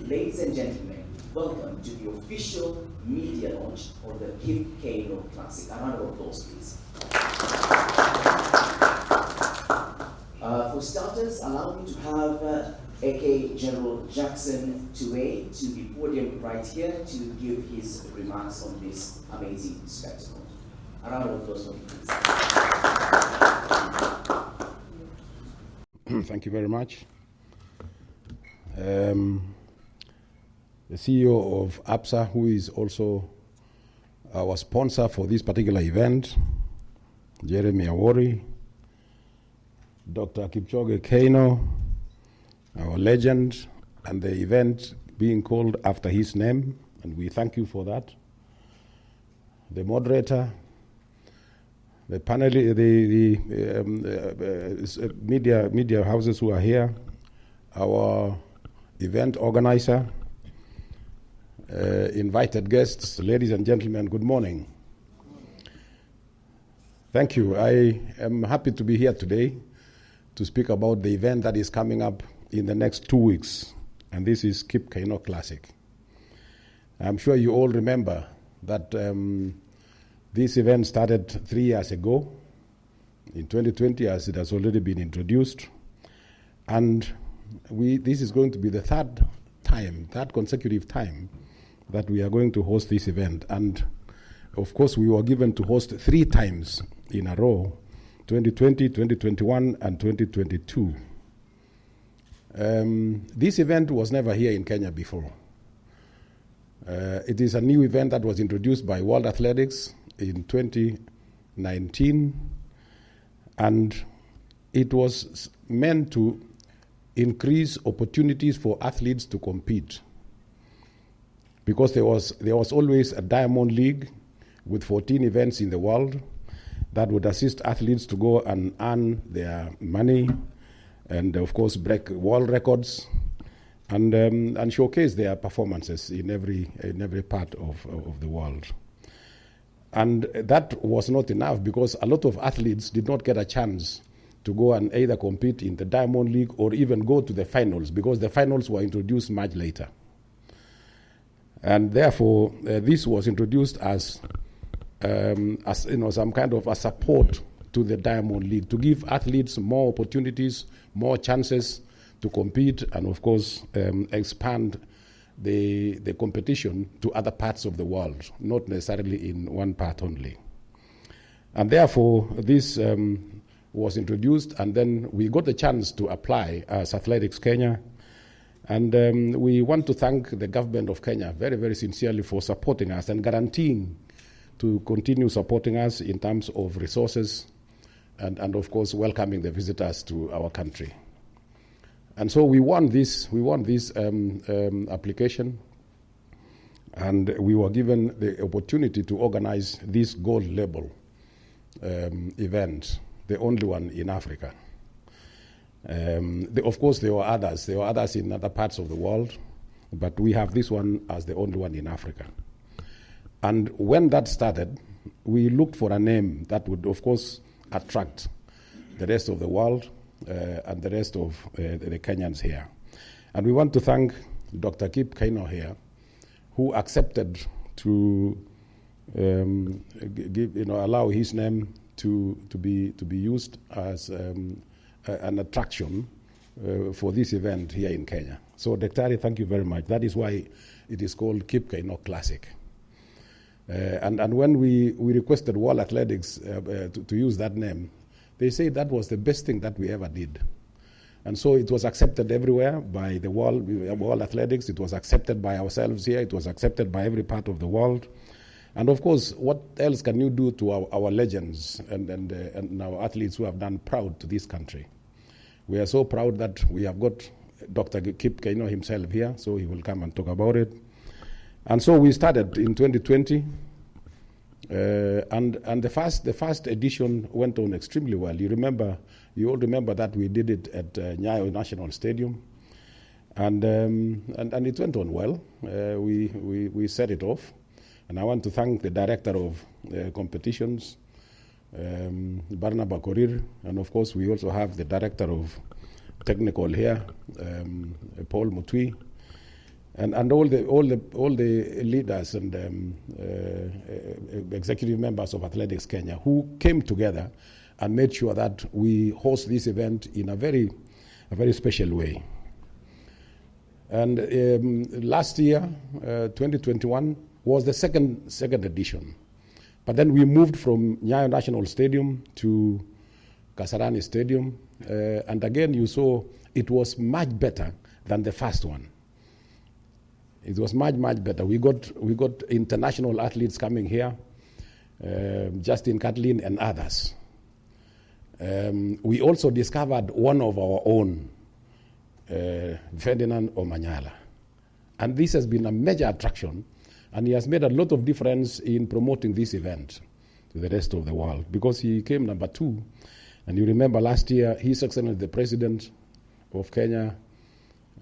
Ladies and gentlemen, welcome to the official media launch of the Kip-Keino Classic. A round of applause, please. For starters, allow me to have AK General Jackson Tuwei to the podium right here to give his remarks on this amazing spectacle. A round of applause for him, please. Thank you very much. The CEO of APSA, who is also our sponsor for this particular event, Jeremy Awori, Dr. Kip-Keino, our legend, and the event being called after his name, and we thank you for that. The moderator, the panel, the media houses who are here, our event organizer, invited guests, ladies and gentlemen, good morning. Thank you. I am happy to be here today to speak about the event that is coming up in the next 2 weeks, and this is Kip-Keino Classic. I'm sure you all remember that this event started 3 years ago, in 2020, as it has already been introduced, and this is going to be the third consecutive time that we are going to host this event. And of course, we were given to host 3 times in a row, 2020, 2021, and 2022. This event was never here in Kenya before. It is a new event that was introduced by World Athletics in 2019, and it was meant to increase opportunities for athletes to compete, because there was always a Diamond League with 14 events in the world that would assist athletes to go and earn their money and of course break world records and showcase their performances in every part of the world. And that was not enough, because a lot of athletes did not get a chance to go and either compete in the Diamond League or even go to the finals, because the finals were introduced much later. And therefore, this was introduced as some kind of a support to the Diamond League, to give athletes more opportunities, more chances to compete, and of course expand the competition to other parts of the world, not necessarily in one part only. And therefore, this was introduced, and then we got the chance to apply as Athletics Kenya. And we want to thank the government of Kenya very, very sincerely for supporting us and guaranteeing to continue supporting us in terms of resources and of course welcoming the visitors to our country. And so we won this application, and we were given the opportunity to organize this gold label event, the only one in Africa. Of course, there were others in other parts of the world, but we have this one as the only one in Africa. And when that started, we looked for a name that would, of course, attract the rest of the world and the rest of the Kenyans here. And we want to thank Dr. Kip-Keino here, who accepted to allow his name to be used as an attraction for this event here in Kenya. So, Daktari, thank you very much. That is why it is called Kip-Keino Classic. And when we requested World Athletics to use that name, they said that was the best thing that we ever did. And so it was accepted everywhere by the World Athletics. It was accepted by ourselves here. It was accepted by every part of the world. And of course, what else can you do to our legends and our athletes who have done proud to this country? We are so proud that we have got Dr. Kip-Keino himself here, so he will come and talk about it. And so we started in 2020, and the first edition went on extremely well. You all remember that we did it at Nyayo National Stadium, and it went on well. We set it off, and I want to thank the director of competitions, Barnaba Korir, and of course we also have the director of technical here, Paul Mutwi. and all the leaders and executive members of Athletics Kenya who came together and made sure that we host this event in a very special way. And last year, 2021, was the second edition. But then we moved from Nyayo National Stadium to Kasarani Stadium, and again you saw it was much better than the first one. It was much better. We got international athletes coming here, Justin Catlin and others. We also discovered one of our own, Ferdinand Omanyala, and this has been a major attraction, and he has made a lot of difference in promoting this event to the rest of the world because he came number 2. And you remember last year, His Excellency the President of Kenya,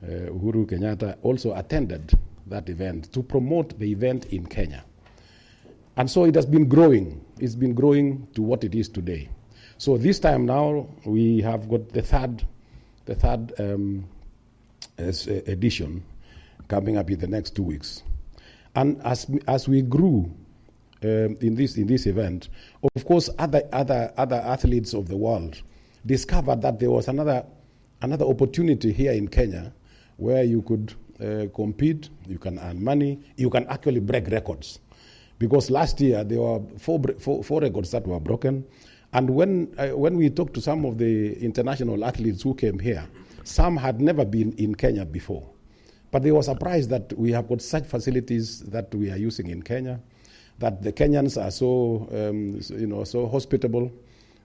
Uhuru Kenyatta, also attended that event to promote the event in Kenya. And so it has been growing. It's been growing to what it is today. So this time now, we have got the third edition coming up in the next 2 weeks. And as we grew in this event, of course, other athletes of the world discovered that there was another opportunity here in Kenya where you could compete, you can earn money, you can actually break records. Because last year there were four records that were broken, and when we talked to some of the international athletes who came here, some had never been in Kenya before, but they were surprised that we have got such facilities that we are using in Kenya, that the Kenyans are so hospitable.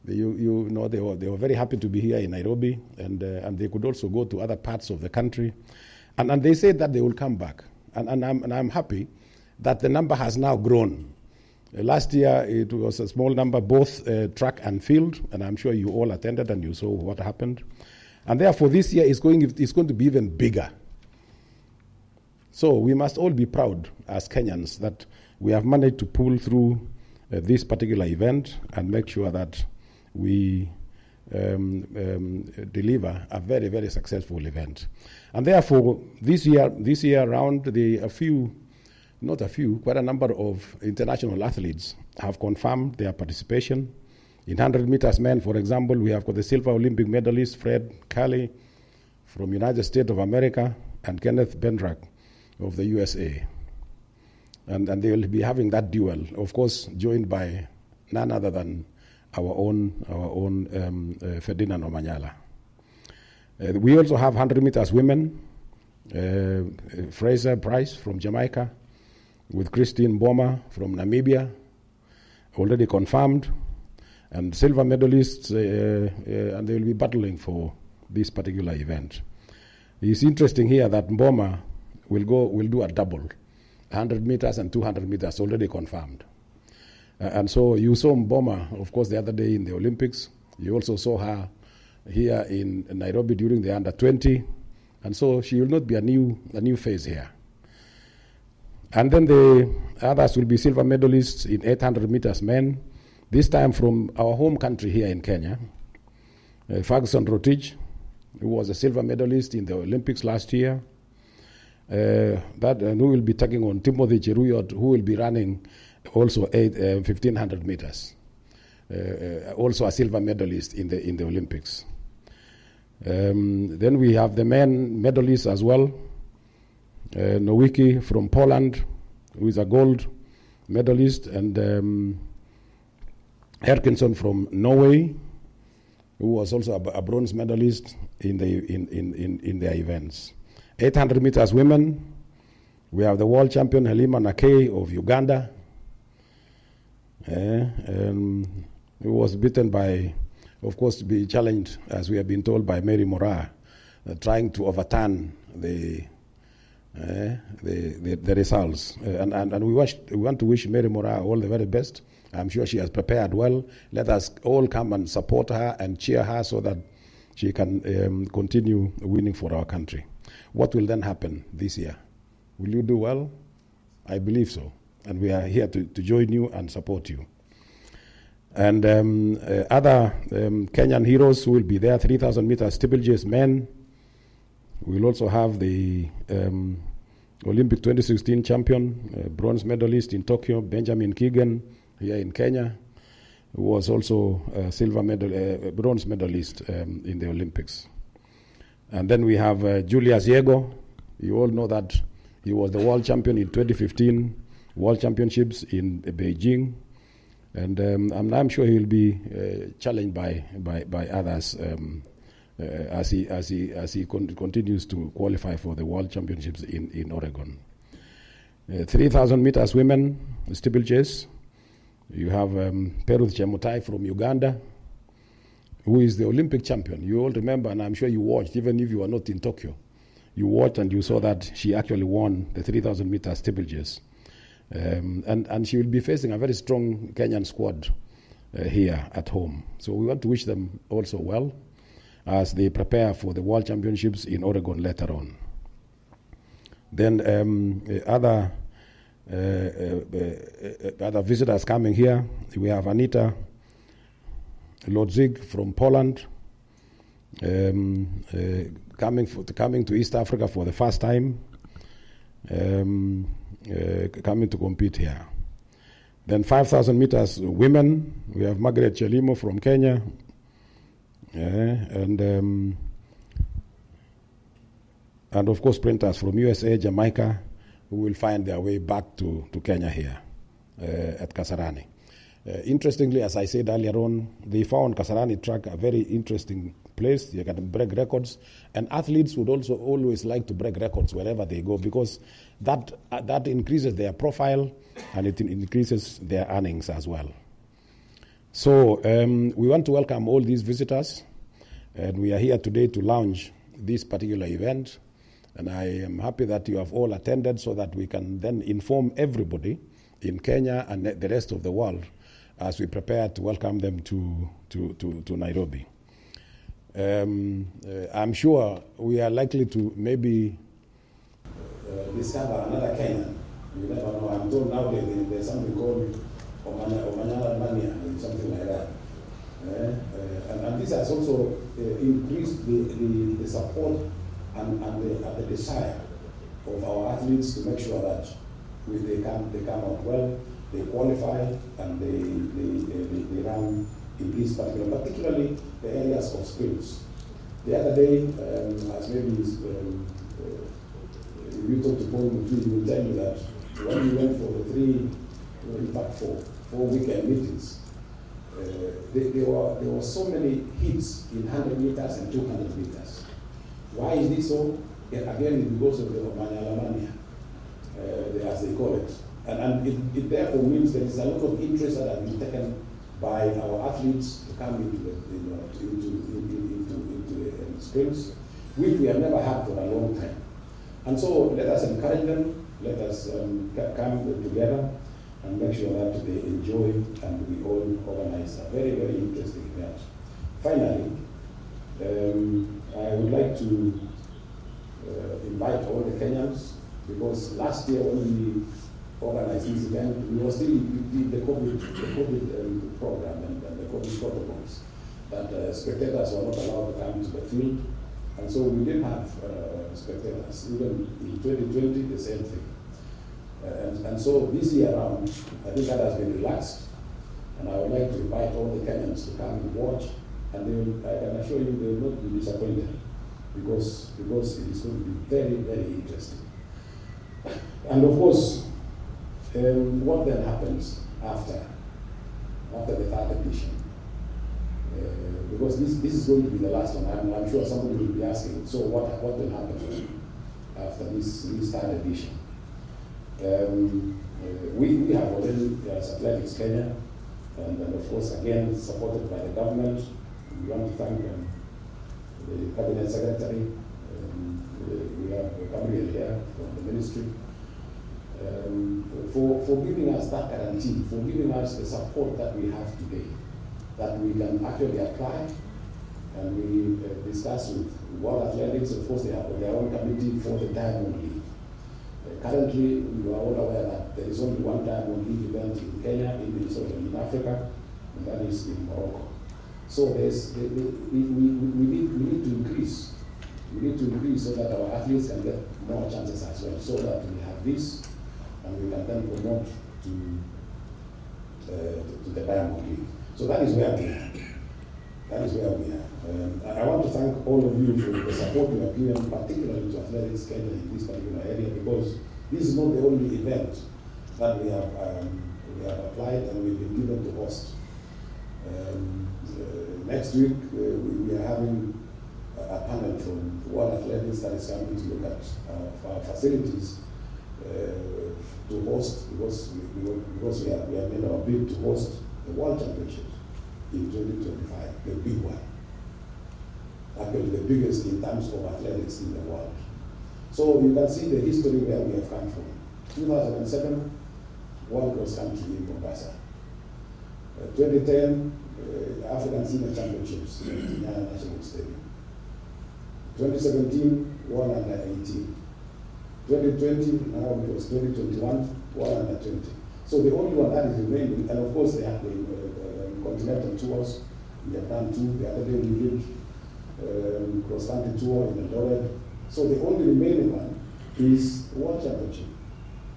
They were very happy to be here in Nairobi, and they could also go to other parts of the country, and they said that they will come back, and I'm happy that the number has now grown. Last year it was a small number, both track and field, and I'm sure you all attended and you saw what happened, and therefore this year it's going to be even bigger. So we must all be proud as Kenyans that we have managed to pull through this particular event and make sure that we deliver a very, very successful event. And therefore, this year around, quite a number of international athletes have confirmed their participation. In 100 meters men, for example, we have got the silver Olympic medalist Fred Curley from United States of America and Kenneth Bendrak of the USA. And they will be having that duel, of course, joined by none other than our own Ferdinand Omanyala. We also have 100 meters women, Fraser Price from Jamaica, with Christine Boma from Namibia, already confirmed, and silver medalists, and they will be battling for this particular event. It's interesting here that Boma will do a double, 100 meters and 200 meters, already confirmed. And so you saw Boma, of course, the other day in the Olympics. You also saw her here in Nairobi during the under-20, and so she will not be a new face here. And then the others will be silver medalists in 800 meters men, this time from our home country here in Kenya. Ferguson Rotich, who was a silver medalist in the Olympics last year, who will be taking on Timothy Cheruyot, who will be running also 1,500 meters, also a silver medalist in the Olympics. Then we have the men medalists as well. Nowicki from Poland, who is a gold medalist, and Herkinson from Norway, who was also a bronze medalist in their events. 800 meters women, we have the world champion Halima Nakei of Uganda, who was beaten by, of course, to be challenged, as we have been told, by Mary Moraa, trying to overturn the results. And we want to wish Mary Moraa all the very best. I'm sure she has prepared well. Let us all come and support her and cheer her so that she can continue winning for our country. What will then happen this year? Will you do well? I believe so. And we are here to join you and support you. And other Kenyan heroes who will be there, 3,000 meters steeplechase men. We'll also have the Olympic 2016 champion, bronze medalist in Tokyo, Benjamin Keegan, here in Kenya, who was also a bronze medalist in the Olympics. And then we have Julius Yego. You all know that he was the world champion in 2015 World Championships in Beijing. And I'm sure he'll be challenged by others as he continues to qualify for the World Championships in Oregon. 3,000 meters women steeplechase. You have Peruth Chemutai from Uganda, who is the Olympic champion. You all remember, and I'm sure you watched, even if you were not in Tokyo. You watched and you saw that she actually won the 3,000 meters steeplechase. And she will be facing a very strong Kenyan squad here at home. So we want to wish them also well as they prepare for the World Championships in Oregon later on. Then other visitors coming here, we have Anita Lodzig from Poland, coming to East Africa for the first time, coming to compete here. Then 5,000 meters women, we have Margaret Chelimo from Kenya, and of course sprinters from USA, Jamaica, who will find their way back to Kenya here at Kasarani. Interestingly, as I said earlier on, they found Kasarani track a very interesting place. You can break records, and athletes would also always like to break records wherever they go, because that increases their profile and it increases their earnings as well. So we want to welcome all these visitors, and we are here today to launch this particular event. And I am happy that you have all attended so that we can then inform everybody in Kenya and the rest of the world as we prepare to welcome them to Nairobi. I'm sure we are likely to maybe discover another Kenyan. You never know. I'm told nowadays there's something called Omanyala Mania, something like that. And this has also increased the support and the desire of our athletes to make sure that they come out well, they qualify, and they run in this particularly the areas of skills. The other day, as maybe if you talk to Paul Mutu, he will tell you that when we went for the four weekend meetings, there were so many hits in 100 meters and 200 meters. Why is this so? Again, it's because of the Manyalamania, as they call it. And it therefore means there is a lot of interest that has been taken by our athletes to come into the sprints, which we have never had for a long time. And so let us encourage them, let us come together and make sure that they enjoy, and we all organize a very, very interesting event. Finally, I would like to invite all the Kenyans, because last year when we organized this event, we were still with the COVID program and the COVID protocols, that spectators were not allowed to come to the field, and so we didn't have spectators. Even in 2020, the same thing. And so this year around, I think that has been relaxed, and I would like to invite all the Kenyans to come and watch, and I can assure you they will not be disappointed, because it is going to be very, very interesting. And of course, what then happens after the third edition? Because this is going to be the last one. I'm sure somebody will be asking, so what will happen after this third edition? We have already Athletics Kenya, and of course, again, supported by the government. We want to thank the Cabinet Secretary. We have Gabriel here from the ministry, for giving us that guarantee, for giving us the support that we have today, that we can actually apply, and we discuss with World Athletics. Of course, they have their own committee for the Diamond League. Currently, we are all aware that there is only one Diamond League event in Kenya, in Africa, and that is in Morocco. So we need to increase We need to increase so that our athletes can get more chances as well, so that we have this and we can then promote to the Diamond League. So that is where we are. That is where we are. I want to thank all of you for the support you have given, particularly to Athletics Kenya in this particular area, because this is not the only event that we have applied and we've been given to host. Next week, we are having a panel from World Athletics that is coming to look at our facilities to host, because we have made our bid to host the World Championships in 2025, the big one. Actually, the biggest in terms of athletics in the world. So you can see the history where we have come from. 2007, World Cross Country in Mombasa. 2010, African Senior Championships in Kenyatta National Stadium. 2017, World Under 18. 2020, now it was 2021, World Under 20. So the only one that is remaining, and of course they have the continental tours. We have done two. The other day we did cross-country tour in Eldoret. So the only remaining one is World Championship.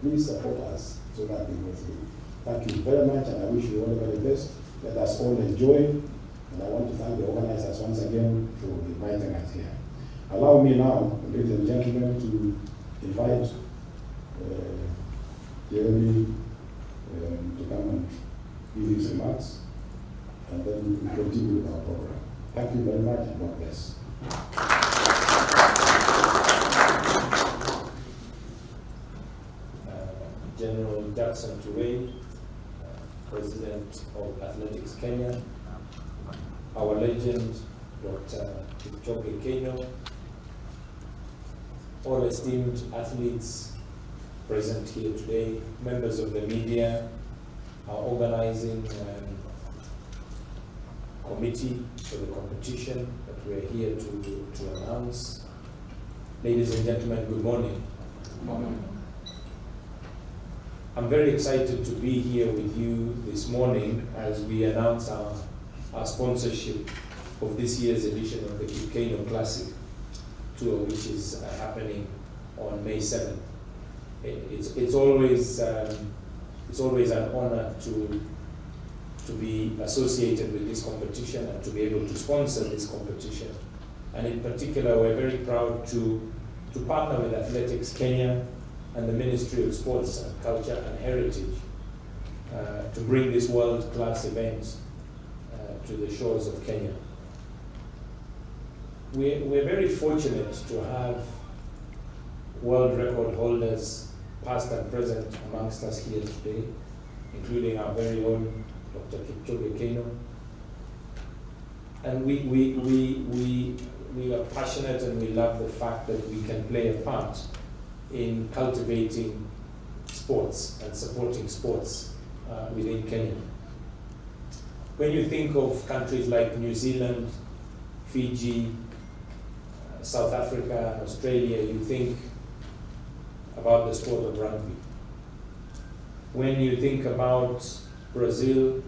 Please support us so that we go through. Thank you very much, and I wish you all the very best. Let us all enjoy, and I want to thank the organizers once again for inviting us here. Allow me now, ladies and gentlemen, to invite Jeremy to come and give his remarks, and then we continue with our program. Thank you very much, and God bless. General Jackson Tuwei, President of Athletics Kenya, our legend, Dr. Kip-Keino, all esteemed athletes present here today, members of the media, our organizing committee for the competition that we're here to announce. Ladies and gentlemen, good morning. Good morning. I'm very excited to be here with you this morning as we announce our sponsorship of this year's edition of the Kip-Keino Classic Tour, which is happening on May 7th. It's always an honor to be associated with this competition and to be able to sponsor this competition. And in particular, we're very proud to partner with Athletics Kenya and the Ministry of Sports and Culture and Heritage to bring this world-class event to the shores of Kenya. We're very fortunate to have world record holders, past and present, amongst us here today, including our very own Dr. Kip-Keino. And we are passionate and we love the fact that we can play a part in cultivating sports and supporting sports within Kenya. When you think of countries like New Zealand, Fiji, South Africa, and Australia, you think about the sport of rugby. When you think about Brazil,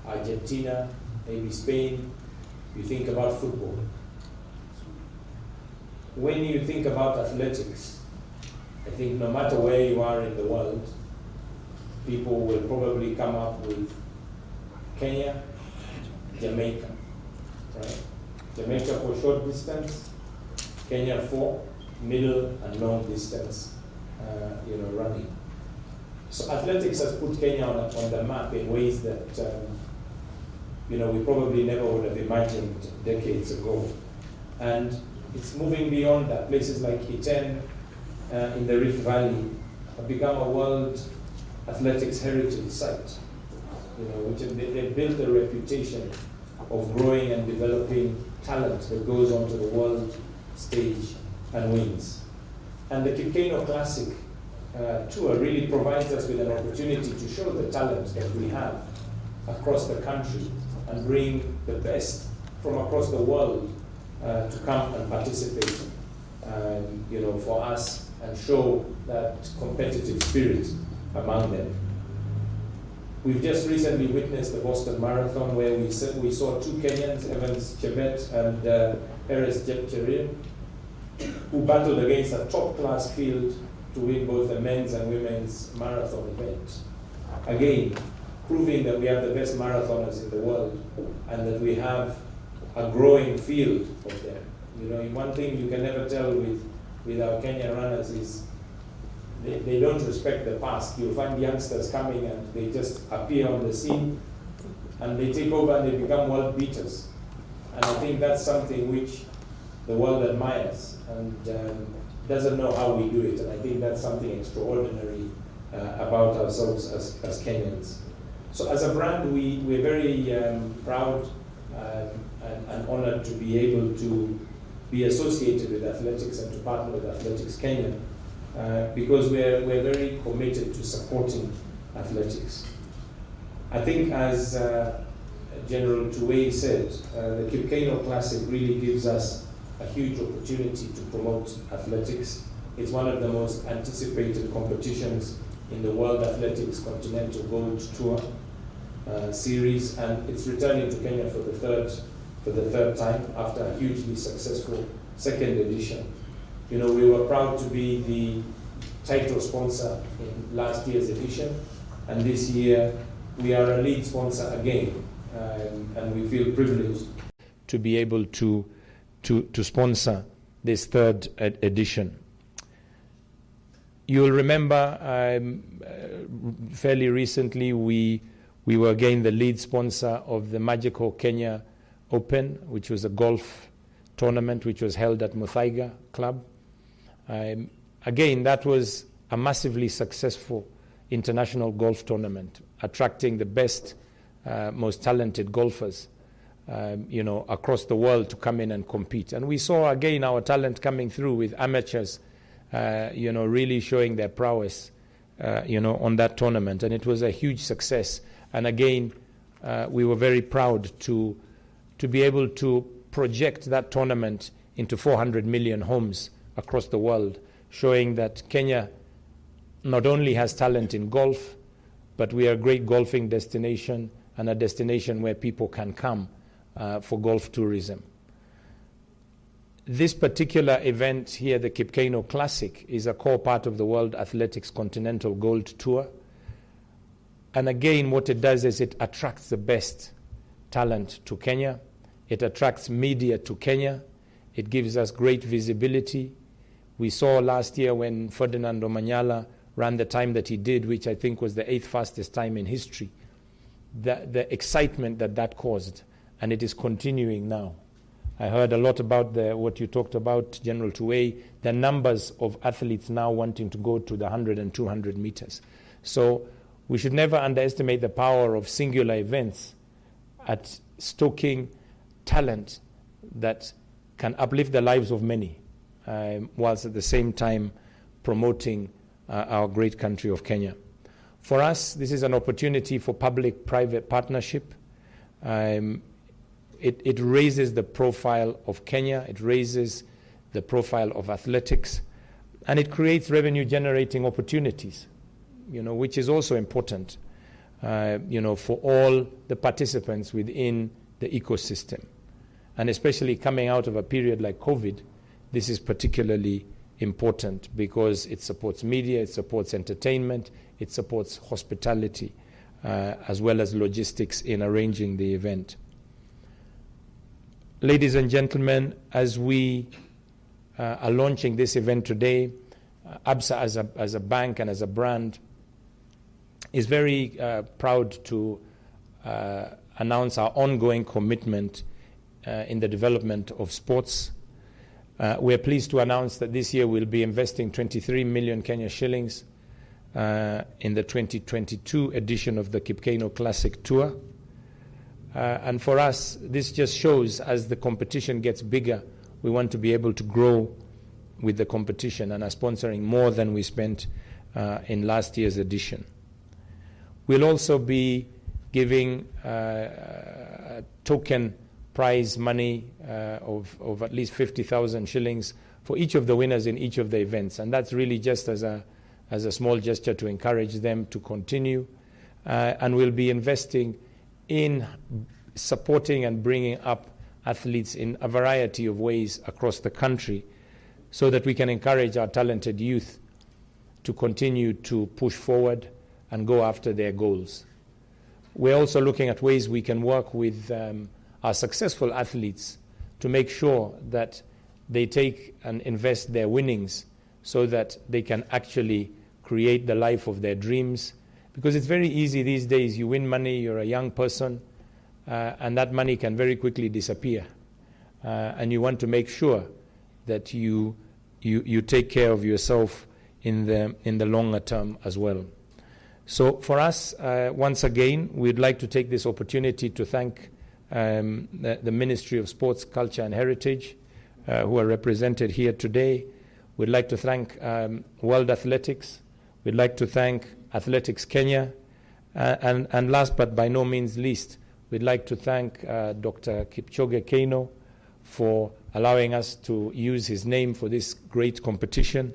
Argentina, maybe Spain, you think about football. When you think about athletics, I think no matter where you are in the world, people will probably come up with Kenya, Jamaica, right? Jamaica for short distance, Kenya for middle and long distance, running. So athletics has put Kenya on the map in ways that we probably never would have imagined decades ago, and it's moving beyond that. Places like Iten in the Rift Valley have become a World Athletics Heritage Site, which they've built a reputation of growing and developing talent that goes onto the world stage and wins. And the Kip-Keino Classic Tour really provides us with an opportunity to show the talent that we have across the country and bring the best from across the world to come and participate, for us, and show that competitive spirit among them. We've just recently witnessed the Boston Marathon, where we saw two Kenyans, Evans Chebet and Perez Jepcherin, who battled against a top-class field to win both the men's and women's marathon event. Again, proving that we have the best marathoners in the world and that we have a growing field of them. You know, one thing you can never tell with our Kenyan runners is they don't respect the past. You'll find youngsters coming and they just appear on the scene and they take over and they become world beaters. And I think that's something which the world admires and doesn't know how we do it. And I think that's something extraordinary about ourselves as Kenyans. So as a brand, we're very proud and honored to be able to be associated with athletics and to partner with Athletics Kenya because we're very committed to supporting athletics. I think as General Tuwei said, the Kip-Keino Classic really gives us a huge opportunity to promote athletics. It's one of the most anticipated competitions in the World Athletics Continental Gold Tour series, and it's returning to Kenya for the third time after a hugely successful second edition. You know, we were proud to be the title sponsor in last year's edition, and this year we are a lead sponsor again, and we feel privileged to be able to sponsor this third edition. You'll remember fairly recently we were again the lead sponsor of the Magical Kenya Open, which was a golf tournament which was held at Muthaiga Club. Again, that was a massively successful international golf tournament, attracting the best, most talented golfers, across the world to come in and compete. And we saw again our talent coming through with amateurs, really showing their prowess, on that tournament. And it was a huge success. And again, we were very proud to be able to project that tournament into 400 million homes across the world, showing that Kenya not only has talent in golf, but we are a great golfing destination and a destination where people can come for golf tourism. This particular event here, the Kip-Keino Classic, is a core part of the World Athletics Continental Gold Tour. And again, what it does is it attracts the best talent to Kenya. It attracts media to Kenya. It gives us great visibility. We saw last year when Ferdinand Omanyala ran the time that he did, which I think was the 8th fastest time in history, the excitement that caused, and it is continuing now. I heard a lot about what you talked about, General Tuwei, the numbers of athletes now wanting to go to the 100 and 200 meters. So we should never underestimate the power of singular events at stoking talent that can uplift the lives of many, whilst at the same time promoting our great country of Kenya. For us, this is an opportunity for public-private partnership. It raises the profile of Kenya, it raises the profile of athletics, and it creates revenue-generating opportunities, which is also important, for all the participants within the ecosystem. And especially coming out of a period like COVID, this is particularly important because it supports media, it supports entertainment, it supports hospitality, as well as logistics in arranging the event. Ladies and gentlemen, as we are launching this event today, ABSA as a bank and as a brand is very proud to announce our ongoing commitment in the development of sports. We're pleased to announce that this year we'll be investing 23 million Kenya shillings in the 2022 edition of the Kip-Keino Classic Tour. And for us, this just shows as the competition gets bigger, we want to be able to grow with the competition and are sponsoring more than we spent in last year's edition. We'll also be giving token prize money of at least 50,000 shillings for each of the winners in each of the events. And that's really just as a small gesture to encourage them to continue. And we'll be investing in supporting and bringing up athletes in a variety of ways across the country so that we can encourage our talented youth to continue to push forward and go after their goals. We're also looking at ways we can work with our successful athletes to make sure that they take and invest their winnings so that they can actually create the life of their dreams. Because it's very easy these days, you win money, you're a young person, and that money can very quickly disappear. And you want to make sure that you take care of yourself in the longer term as well. So for us, once again, we'd like to take this opportunity to thank the Ministry of Sports, Culture and Heritage, who are represented here today. We'd like to thank World Athletics. We'd like to thank Athletics Kenya. And last but by no means least, we'd like to thank Dr. Kip-Keino for allowing us to use his name for this great competition.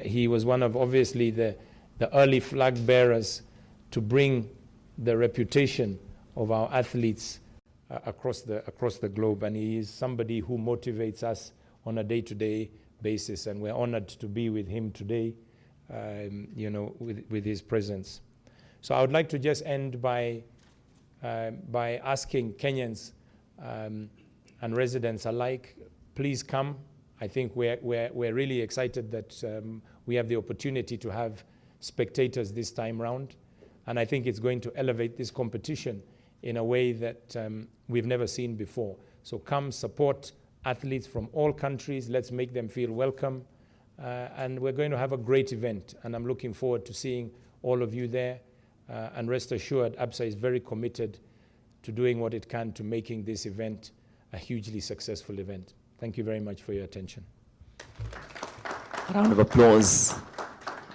He was one of, obviously, the early flag bearers to bring the reputation of our athletes across the globe, and he is somebody who motivates us on a day-to-day basis, and we're honored to be with him today, with his presence. So I would like to just end by asking Kenyans and residents alike, please come. I think we're really excited that we have the opportunity to have spectators this time round, and I think it's going to elevate this competition in a way that we've never seen before. So come support athletes from all countries. Let's make them feel welcome, and we're going to have a great event, and I'm looking forward to seeing all of you there, and rest assured ABSA is very committed to doing what it can to making this event a hugely successful event. Thank you very much for your attention. A round of applause.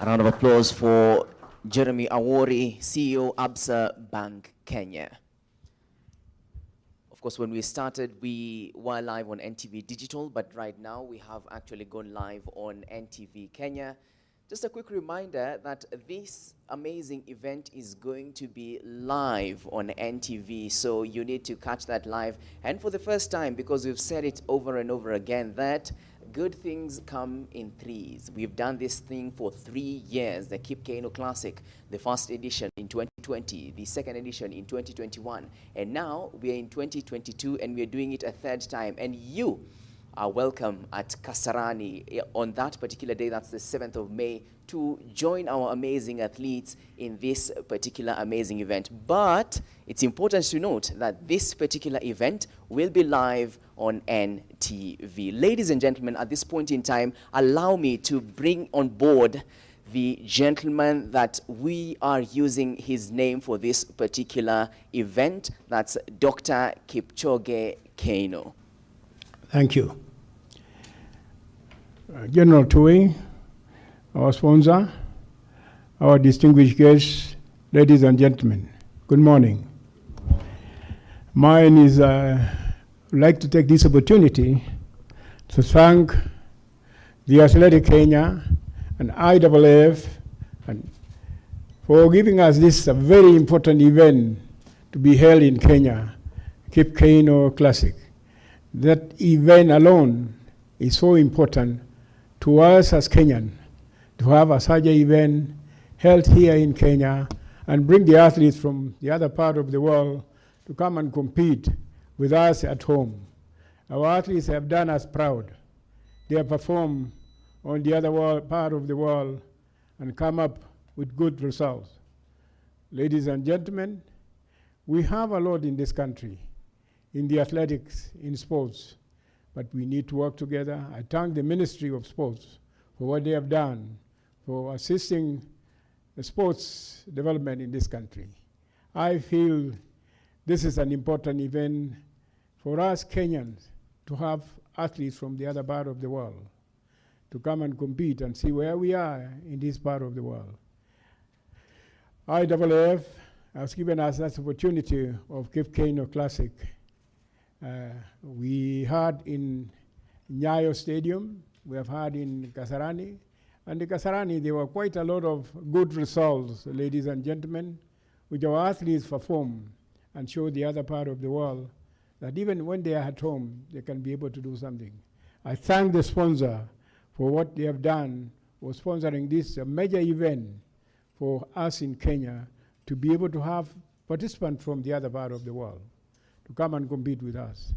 A round of applause for Jeremy Awori, CEO, ABSA Bank Kenya. Of course, when we started, we were live on NTV Digital, but right now we have actually gone live on NTV Kenya. Just a quick reminder that this amazing event is going to be live on NTV, so you need to catch that live. And for the first time, because we've said it over and over again, that good things come in threes. We've done this thing for 3 years, the Kip-Keino Classic, the first edition in 2020, the second edition in 2021, and now we're in 2022 and we're doing it a third time. And you are welcome at Kasarani on that particular day, that's the 7th of May, to join our amazing athletes in this particular amazing event. But it's important to note that this particular event will be live on NTV. Ladies and gentlemen, at this point in time, allow me to bring on board the gentleman that we are using his name for this particular event. That's Dr. Kip-Keino. Thank you. General Tui, our sponsor, our distinguished guests, ladies and gentlemen, good morning. Mine is, I'd like to take this opportunity to thank the Athletic Kenya and IAAF for giving us this very important event to be held in Kenya, Kip-Keino Classic. That event alone is so important to us as Kenyan to have a such event held here in Kenya and bring the athletes from the other part of the world to come and compete with us at home. Our athletes have done us proud. They have performed on the other part of the world and come up with good results. Ladies and gentlemen, we have a lot in this country, in the athletics, in sports, but we need to work together. I thank the Ministry of Sports for what they have done for assisting the sports development in this country. I feel this is an important event for us Kenyans to have athletes from the other part of the world to come and compete and see where we are in this part of the world. IAAF has given us that opportunity of Kip-Keino Classic. We had in Nyayo Stadium, we have had in Kasarani, and in Kasarani there were quite a lot of good results, ladies and gentlemen, which our athletes perform and show the other part of the world that even when they are at home, they can be able to do something. I thank the sponsor for what they have done for sponsoring this major event for us in Kenya to be able to have participants from the other part of the world to come and compete with us.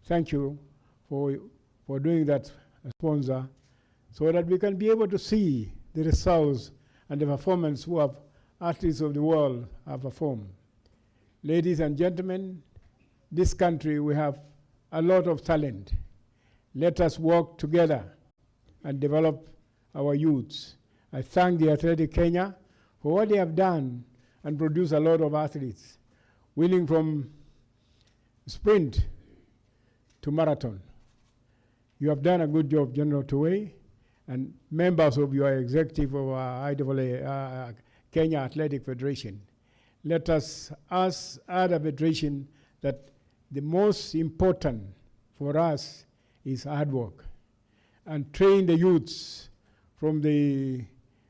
Thank you for doing that, sponsor, so that we can be able to see the results and the performance who have athletes of the world have performed. Ladies and gentlemen, this country, we have a lot of talent. Let us work together and develop our youths. I thank the Athletic Kenya for what they have done and produced a lot of athletes, winning from sprint to marathon. You have done a good job, General Tuwei, and members of your executive of IAA, Kenya Athletic Federation. Let us ask other federation that the most important for us is hard work and train the youths from the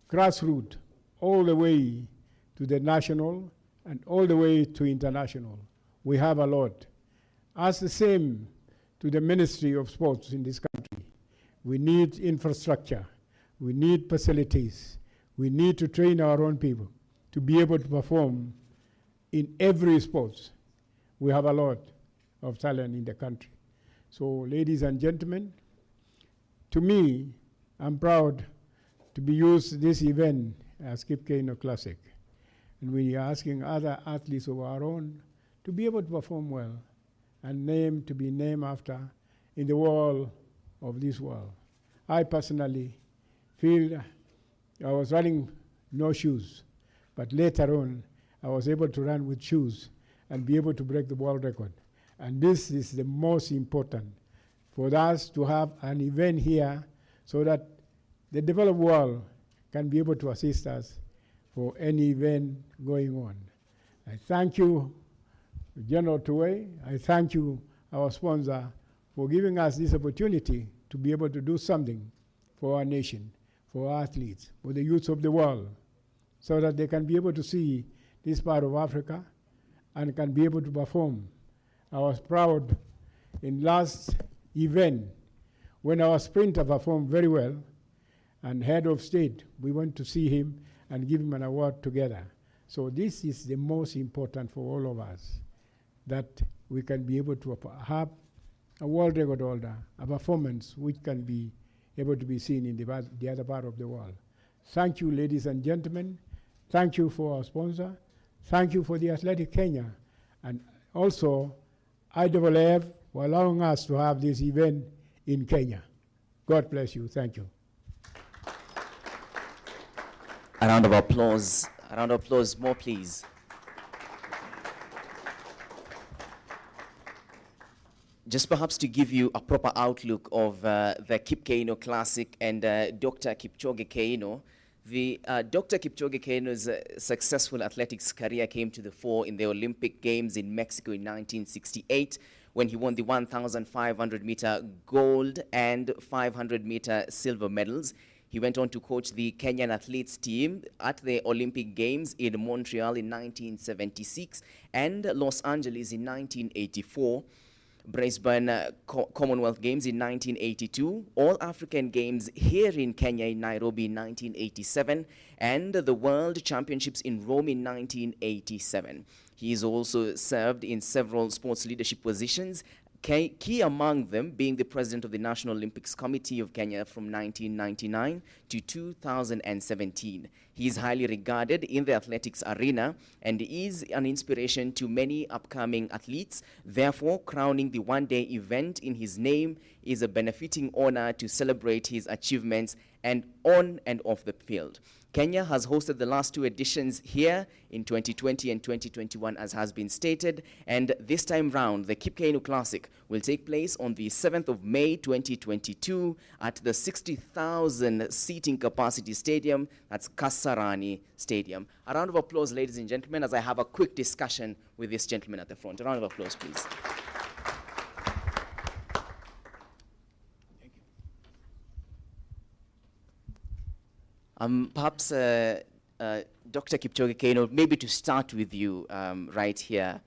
grassroots all the way to the national and all the way to international. We have a lot. Ask the same to the Ministry of Sports in this country. We need infrastructure. We need facilities. We need to train our own people to be able to perform in every sport. We have a lot of talent in the country. So, ladies and gentlemen, to me, I'm proud to be used this event as Kip-Keino Classic. And we are asking other athletes of our own to be able to perform well and to be named after in the world of this world. I personally feel I was running no shoes, but later on I was able to run with shoes and be able to break the world record. And this is the most important for us to have an event here so that the developed world can be able to assist us for any event going on. I thank you, General Tuwei. I thank you, our sponsor, for giving us this opportunity to be able to do something for our nation, for our athletes, for the youth of the world, so that they can be able to see this part of Africa and can be able to perform. I was proud in last event when our sprinter performed very well, and head of state, we went to see him and give him an award together. So this is the most important for all of us, that we can be able to have a world record holder, a performance which can be able to be seen in the other part of the world. Thank you, ladies and gentlemen. Thank you for our sponsor. Thank you for the Athletic Kenya, and also IAAF for allowing us to have this event in Kenya. God bless you. Thank you. A round of applause. A round of applause more, please. Just perhaps to give you a proper outlook of the Kip-Keino Classic and Dr. Kipchoge Keino. Dr. Kipchoge Keino's successful athletics career came to the fore in the Olympic Games in Mexico in 1968 when he won the 1,500-meter gold and 500-meter silver medals. He went on to coach the Kenyan athletes team at the Olympic Games in Montreal in 1976 and Los Angeles in 1984. Brisbane Commonwealth Games in 1982, All African Games here in Kenya in Nairobi in 1987, and the World Championships in Rome in 1987. He has also served in several sports leadership positions, key among them being the president of the National Olympics Committee of Kenya from 1999 to 2017. He is highly regarded in the athletics arena and is an inspiration to many upcoming athletes. Therefore, crowning the one-day event in his name is a benefiting honor to celebrate his achievements and on and off the field. Kenya has hosted the last two editions here in 2020 and 2021, as has been stated, and this time round, the Kip-Keino Classic will take place on the 7th of May 2022 at the 60,000 seating capacity stadium, that's Kasarani Stadium. A round of applause, ladies and gentlemen, as I have a quick discussion with this gentleman at the front. A round of applause, please. Perhaps Dr. Kipchoge Keino, maybe to start with you right here.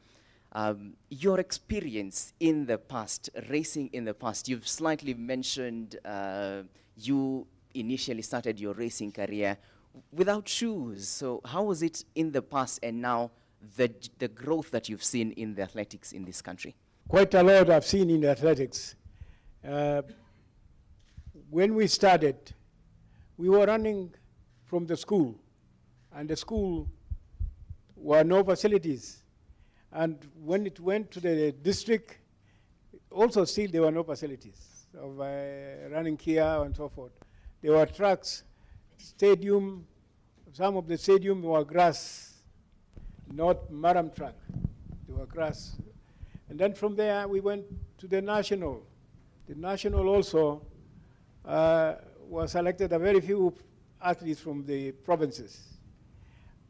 Your experience in the past, racing in the past, you've slightly mentioned you initially started your racing career without shoes. So how was it in the past and now the growth that you've seen in the athletics in this country? Quite a lot I've seen in athletics. When we started, we were running from the school, and the school were no facilities. And when it went to the district, also still there were no facilities of running here and so forth. There were tracks, stadium, some of the stadium were grass, not marathon track, they were grass. And then from there we went to the national. The national also was selected a very few athletes from the provinces.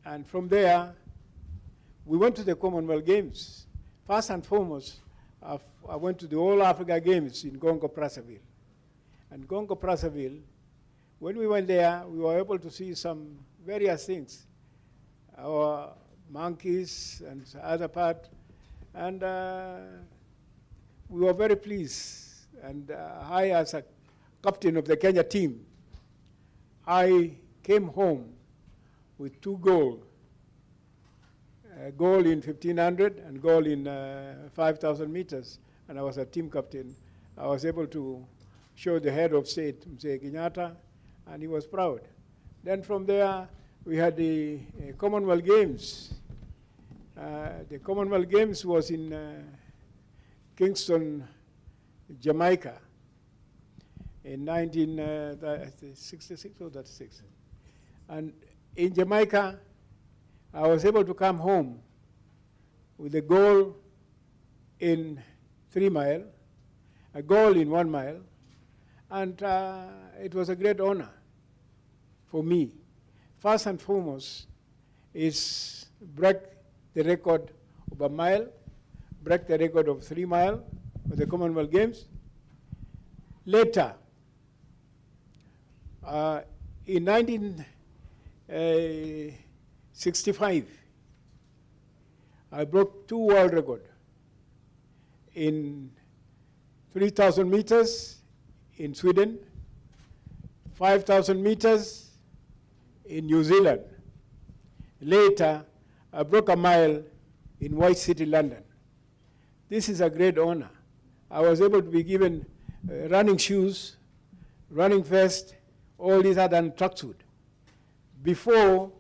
And from there, we went to the Commonwealth Games. First and foremost, I went to the All Africa Games in Congo-Brazzaville. And Congo-Brazzaville, when we went there, we were able to see some various things. Our monkeys and other part. And we were very pleased. And I, as a captain of the Kenya team, I came home with 2 goals. A goal in 1500 and goal in 5,000 meters. And I was a team captain. I was able to show the head of state, Mzee Kenyatta, and he was proud. Then from there, we had the Commonwealth Games. The Commonwealth Games was in Kingston, Jamaica in 1966 or 36. And in Jamaica, I was able to come home with a goal in 3 mile, a goal in 1 mile, and it was a great honor for me. First and foremost is break the record of a mile, break the record of 3 mile for the Commonwealth Games. Later, in 1965, I broke 2 world records in 3,000 meters in Sweden, 5,000 meters in New Zealand. Later, I broke a mile in White City, London. This is a great honor. I was able to be given running shoes, running vest, all these other tracksuit. Before,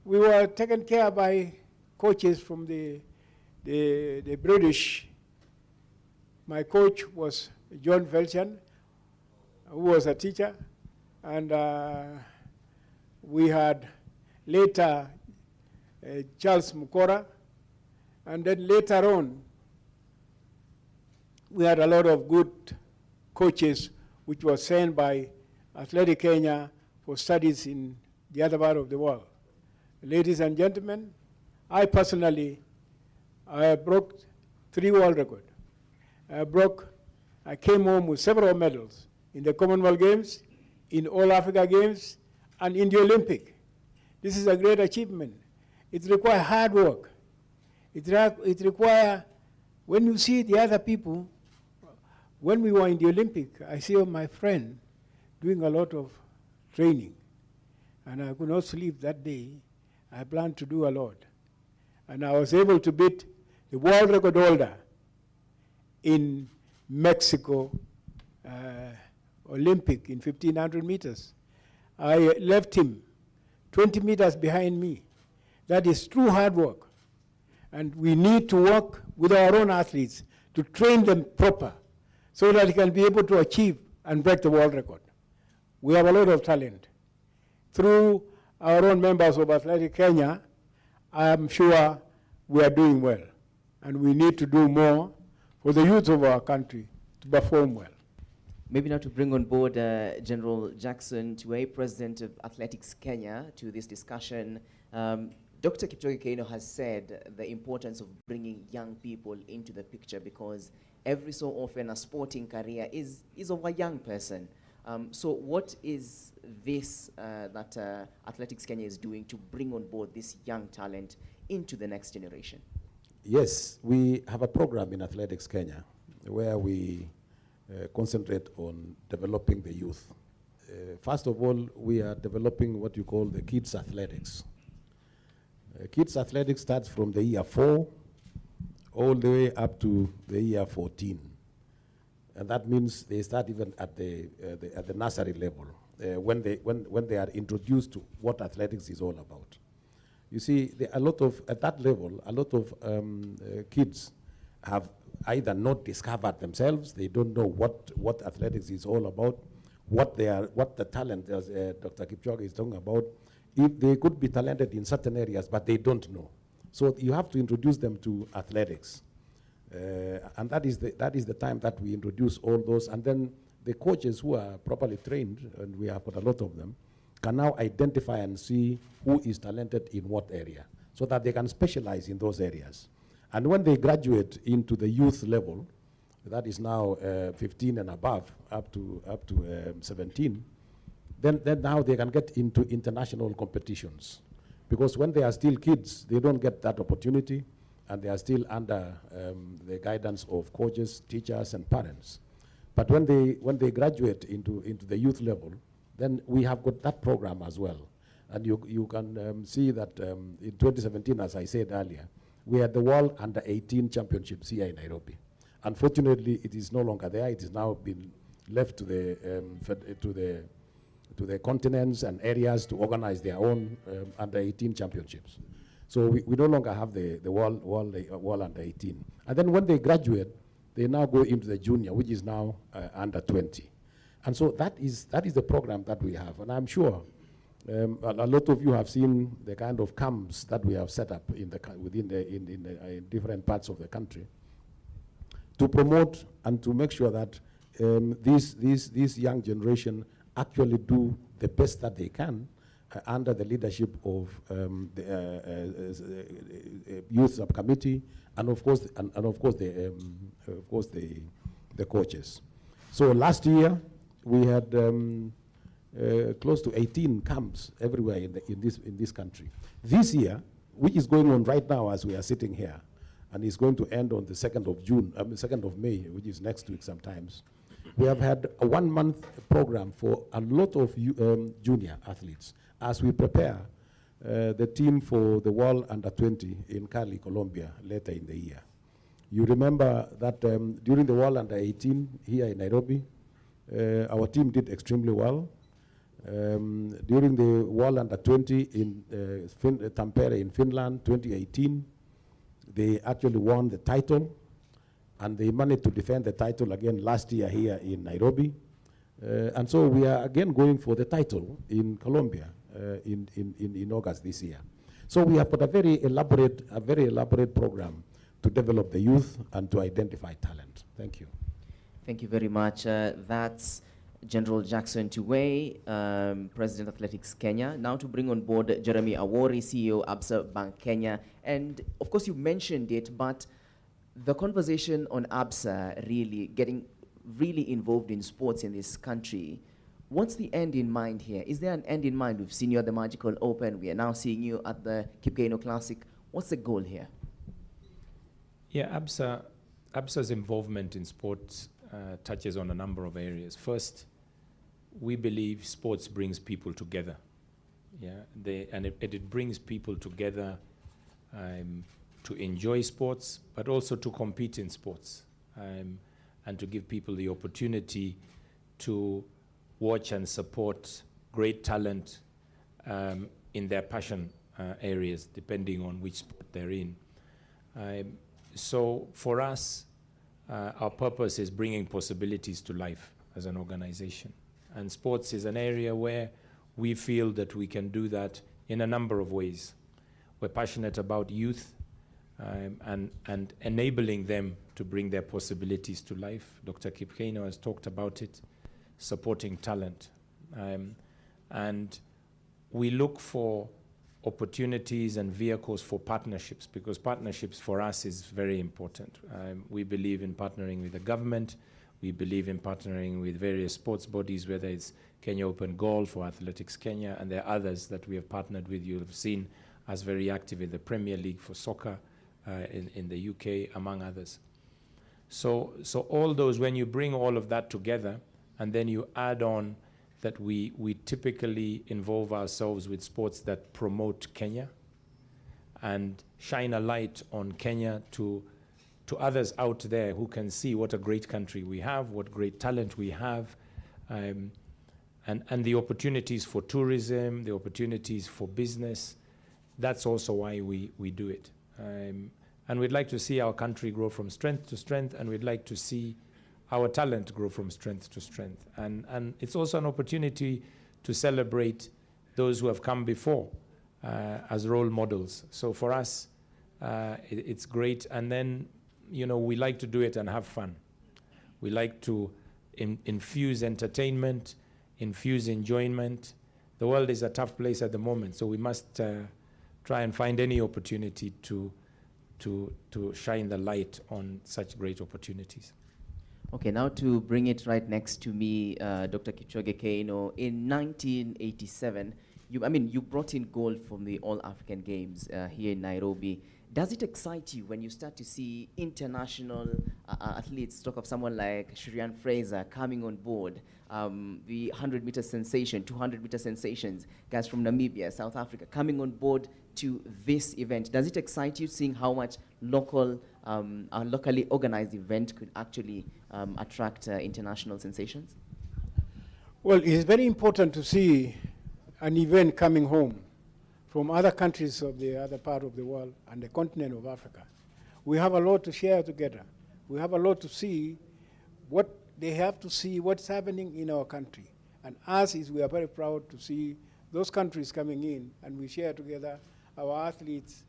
we were taken care by coaches from the British. My coach was John Felchan, who was a teacher, and we had later Charles Mukora, and then later on, we had a lot of good coaches which were sent by Athletic Kenya for studies in the other part of the world. Ladies and gentlemen, I personally, I broke 3 world records. I came home with several medals in the Commonwealth Games, in All Africa Games, and in the Olympic. This is a great achievement. It requires hard work. It requires, when you see the other people, when we were in the Olympic, I see my friend doing a lot of training. And I could not sleep that day. I planned to do a lot. And I was able to beat the world record holder in Mexico Olympic in 1,500 meters. I left him 20 meters behind me. That is true hard work. And we need to work with our own athletes to train them proper so that they can be able to achieve and break the world record. We have a lot of talent. Through our own members of Athletic Kenya, I am sure we are doing well. And we need to do more for the youth of our country to perform well. Maybe now to bring on board General Jackson Tuwei, President of Athletics Kenya, to this discussion. Dr. Kip-Keino has said the importance of bringing young people into the picture because every so often a sporting career is of a young person. So what is this that Athletics Kenya is doing to bring on board this young talent into the next generation? Yes, we have a program in Athletics Kenya where we concentrate on developing the youth. First of all, we are developing what you call the kids athletics. Kids athletics starts from the year 4 all the way up to the year 14. And that means they start even at the nursery level when they are introduced to what athletics is all about. You see, at that level, a lot of kids have either not discovered themselves, they don't know what athletics is all about, what the talent, as Dr. Kipchoge is talking about. If they could be talented in certain areas, but they don't know. So you have to introduce them to athletics. And that is the time that we introduce all those, and then the coaches who are properly trained, and we have got a lot of them, can now identify and see who is talented in what area, so that they can specialize in those areas. And when they graduate into the youth level, that is now 15 and above, up to 17, then now they can get into international competitions. Because when they are still kids, they don't get that opportunity, and they are still under the guidance of coaches, teachers, and parents. But when they graduate into the youth level, then we have got that program as well. And you can see that in 2017, as I said earlier, we had the World Under 18 Championships here in Nairobi. Unfortunately, it is no longer there. It has now been left to the continents and areas to organize their own Under 18 Championships. So we no longer have the World Under 18. And then when they graduate, they now go into the junior, which is now Under 20. And so that is the program that we have. And I'm sure a lot of you have seen the kind of camps that we have set up in different parts of the country to promote and to make sure that this young generation actually do the best that they can under the leadership of the youth subcommittee, and of course the coaches. So last year we had close to 18 camps everywhere in this country. This year, which is going on right now as we are sitting here, and is going to end on the 2nd of June, 2nd of May, which is next week sometimes. We have had a 1-month program for a lot of junior athletes as we prepare the team for the World Under 20 in Cali, Colombia, later in the year. You remember that during the World Under 18 here in Nairobi, our team did extremely well. During the World Under 20 in Tampere in Finland, 2018, they actually won the title, and they managed to defend the title again last year here in Nairobi. And so we are again going for the title in Colombia in August this year. So we have got a very elaborate program to develop the youth and to identify talent. Thank you. Thank you very much. That's General Jackson Tuwei, President of Athletics Kenya. Now to bring on board Jeremy Awori, CEO Absa Bank Kenya. And of course you mentioned it, but the conversation on Absa really getting really involved in sports in this country, what's the end in mind here? Is there an end in mind? We've seen you at the Magical Open. We are now seeing you at the Kip-Keino Classic. What's the goal here? Yeah, Absa's involvement in sports touches on a number of areas. First, we believe sports brings people together. Yeah, it brings people together to enjoy sports, but also to compete in sports, and to give people the opportunity to watch and support great talent in their passion areas, depending on which sport they're in. So for us, our purpose is bringing possibilities to life as an organization. And sports is an area where we feel that we can do that in a number of ways. We're passionate about youth and enabling them to bring their possibilities to life. Dr. Kip-Keino has talked about it, supporting talent. And we look for opportunities and vehicles for partnerships, because partnerships for us is very important. We believe in partnering with the government. We believe in partnering with various sports bodies, whether it's Kenya Open Golf or Athletics Kenya, and there are others that we have partnered with. You have seen us very active in the Premier League for soccer, in the UK, among others. So all those, when you bring all of that together, and then you add on that we typically involve ourselves with sports that promote Kenya and shine a light on Kenya to others out there who can see what a great country we have, what great talent we have, and the opportunities for tourism, the opportunities for business. That's also why we do it. And we'd like to see our country grow from strength to strength, and we'd like to see our talent grow from strength to strength. And it's also an opportunity to celebrate those who have come before as role models. So for us, it's great. And then, we like to do it and have fun. We like to infuse entertainment, infuse enjoyment. The world is a tough place at the moment, so we must try and find any opportunity to shine the light on such great opportunities. Okay, now to bring it right next to me, Dr. Kip-Keino, in 1987, you brought in gold from the All-African Games here in Nairobi. Does it excite you when you start to see international athletes, talk of someone like Shirian Fraser coming on board, the 100-meter sensation, 200-meter sensations, guys from Namibia, South Africa, coming on board to this event? Does it excite you seeing how much locally organized event could actually attract international sensations? Well, it's very important to see an event coming home from other countries of the other part of the world and the continent of Africa. We have a lot to share together. We have a lot to see what they have to see, what's happening in our country. And us, we are very proud to see those countries coming in, and we share together our athletes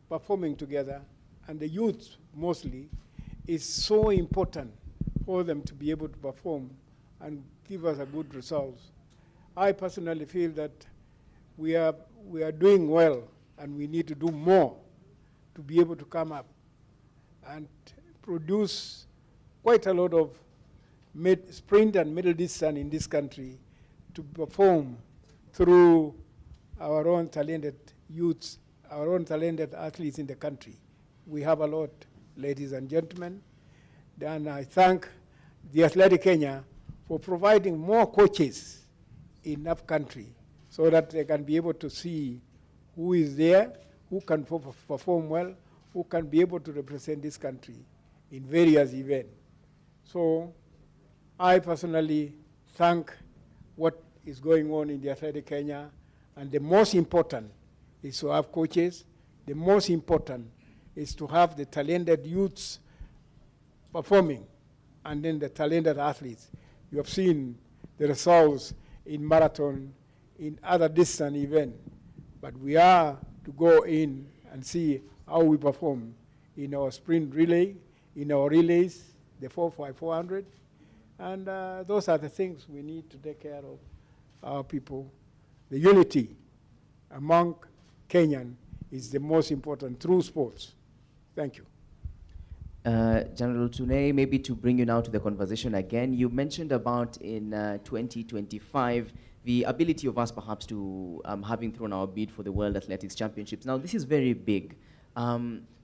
performing together. And the youth, mostly, is so important for them to be able to perform and give us a good results. I personally feel that we are doing well, and we need to do more to be able to come up and produce quite a lot of sprint and middle distance in this country to perform through our own talented youths, our own talented athletes in the country. We have a lot, ladies and gentlemen. And I thank the Athletic Kenya for providing more coaches in that country so that they can be able to see who is there, who can perform well, who can be able to represent this country in various events. So I personally thank what is going on in the Athletic Kenya, and the most important is to have coaches. The most important is to have the talented youths performing, and then the talented athletes. You have seen the results in marathon, in other distance events, but we are to go in and see how we perform in our sprint relay, in our relays, the 4x400, and those are the things we need to take care of our people. The unity among Kenyan is the most important through sports. Thank you. General Tunei, maybe to bring you now to the conversation again, you mentioned about in 2025 the ability of us perhaps to having thrown our bid for the World Athletics Championships. Now this is very big.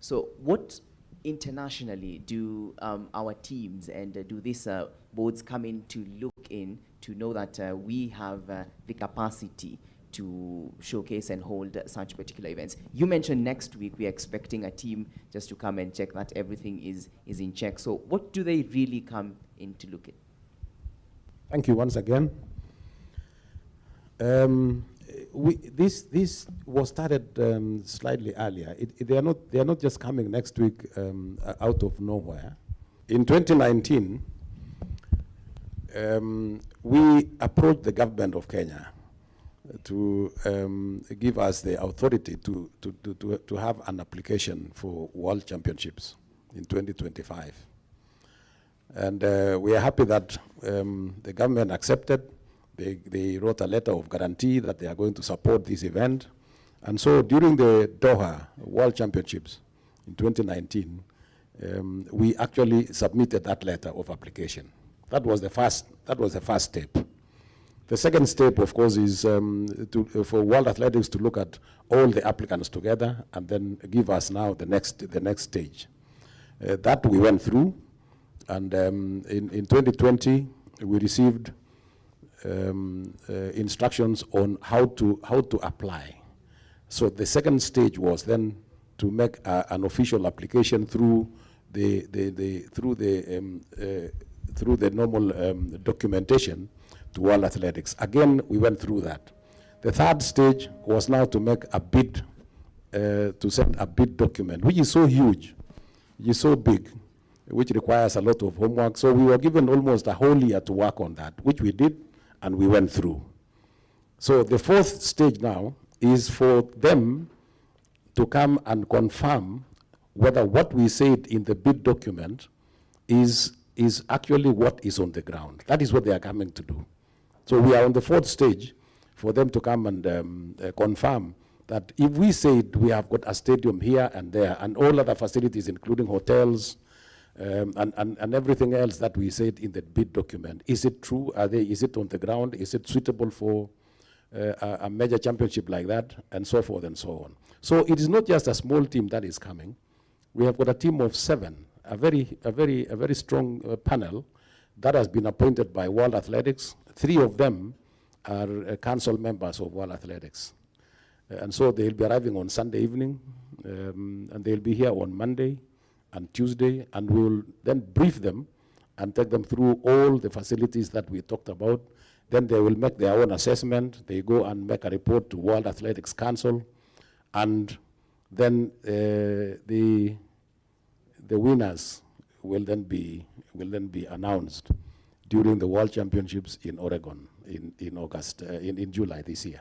So what internationally do our teams and do these boards come in to look in to know that we have the capacity to showcase and hold such particular events? You mentioned next week we're expecting a team just to come and check that everything is in check. So what do they really come in to look at? Thank you once again. This was started slightly earlier. They are not just coming next week out of nowhere. In 2019, we approached the government of Kenya to give us the authority to have an application for World Championships in 2025. And we are happy that the government accepted. They wrote a letter of guarantee that they are going to support this event. And so during the Doha World Championships in 2019, we actually submitted that letter of application. That was the first step. The second step, of course, is for World Athletics to look at all the applicants together and then give us now the next stage. That we went through, and in 2020 we received instructions on how to apply. So the second stage was then to make an official application through the normal documentation to World Athletics. Again, we went through that. The third stage was now to make a bid, to send a bid document, which is so huge, which is so big, which requires a lot of homework. So we were given almost a whole year to work on that, which we did, and we went through. So the fourth stage now is for them to come and confirm whether what we said in the bid document is actually what is on the ground. That is what they are coming to do. So we are on the fourth stage for them to come and confirm that if we said we have got a stadium here and there and all other facilities, including hotels and everything else that we said in the bid document, is it true? Is it on the ground? Is it suitable for a major championship like that? And so forth and so on. So it is not just a small team that is coming. We have got a team of 7, a very strong panel that has been appointed by World Athletics. 3 of them are council members of World Athletics. And so they'll be arriving on Sunday evening, and they'll be here on Monday and Tuesday, and we'll then brief them and take them through all the facilities that we talked about. Then they will make their own assessment. They go and make a report to World Athletics Council, and then the winners will then be announced during the World Championships in Oregon in August, in July this year.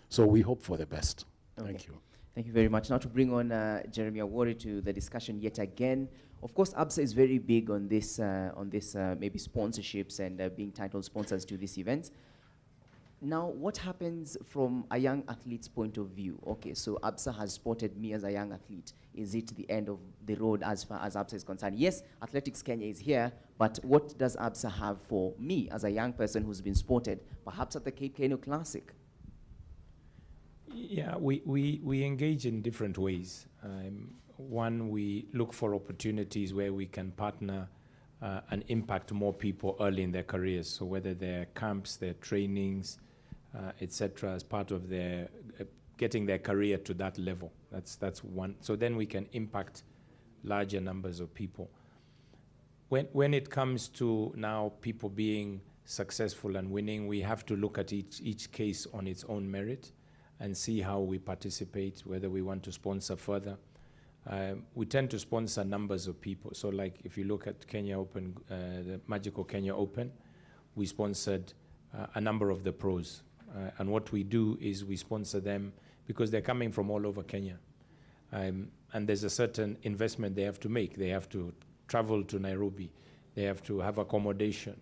So we hope for the best. Okay. Thank you. Thank you very much. Now to bring on Jeremy Awori to the discussion yet again. Of course, ABSA is very big on this maybe sponsorships and being title sponsors to this event. Now, what happens from a young athlete's point of view? Okay, so ABSA has spotted me as a young athlete. Is it the end of the road as far as ABSA is concerned? Yes, Athletics Kenya is here, but what does ABSA have for me as a young person who's been spotted, perhaps at the Kip-Keino Classic? Yeah, we engage in different ways. One, we look for opportunities where we can partner and impact more people early in their careers. So whether they're camps, their trainings, etc., as part of their getting their career to that level. That's one. So then we can impact larger numbers of people. When it comes to now people being successful and winning, we have to look at each case on its own merit and see how we participate, whether we want to sponsor further. We tend to sponsor numbers of people. So like if you look at Kenya Open, the Magical Kenya Open, we sponsored a number of the pros. And what we do is we sponsor them because they're coming from all over Kenya. And there's a certain investment they have to make. They have to travel to Nairobi. They have to have accommodation.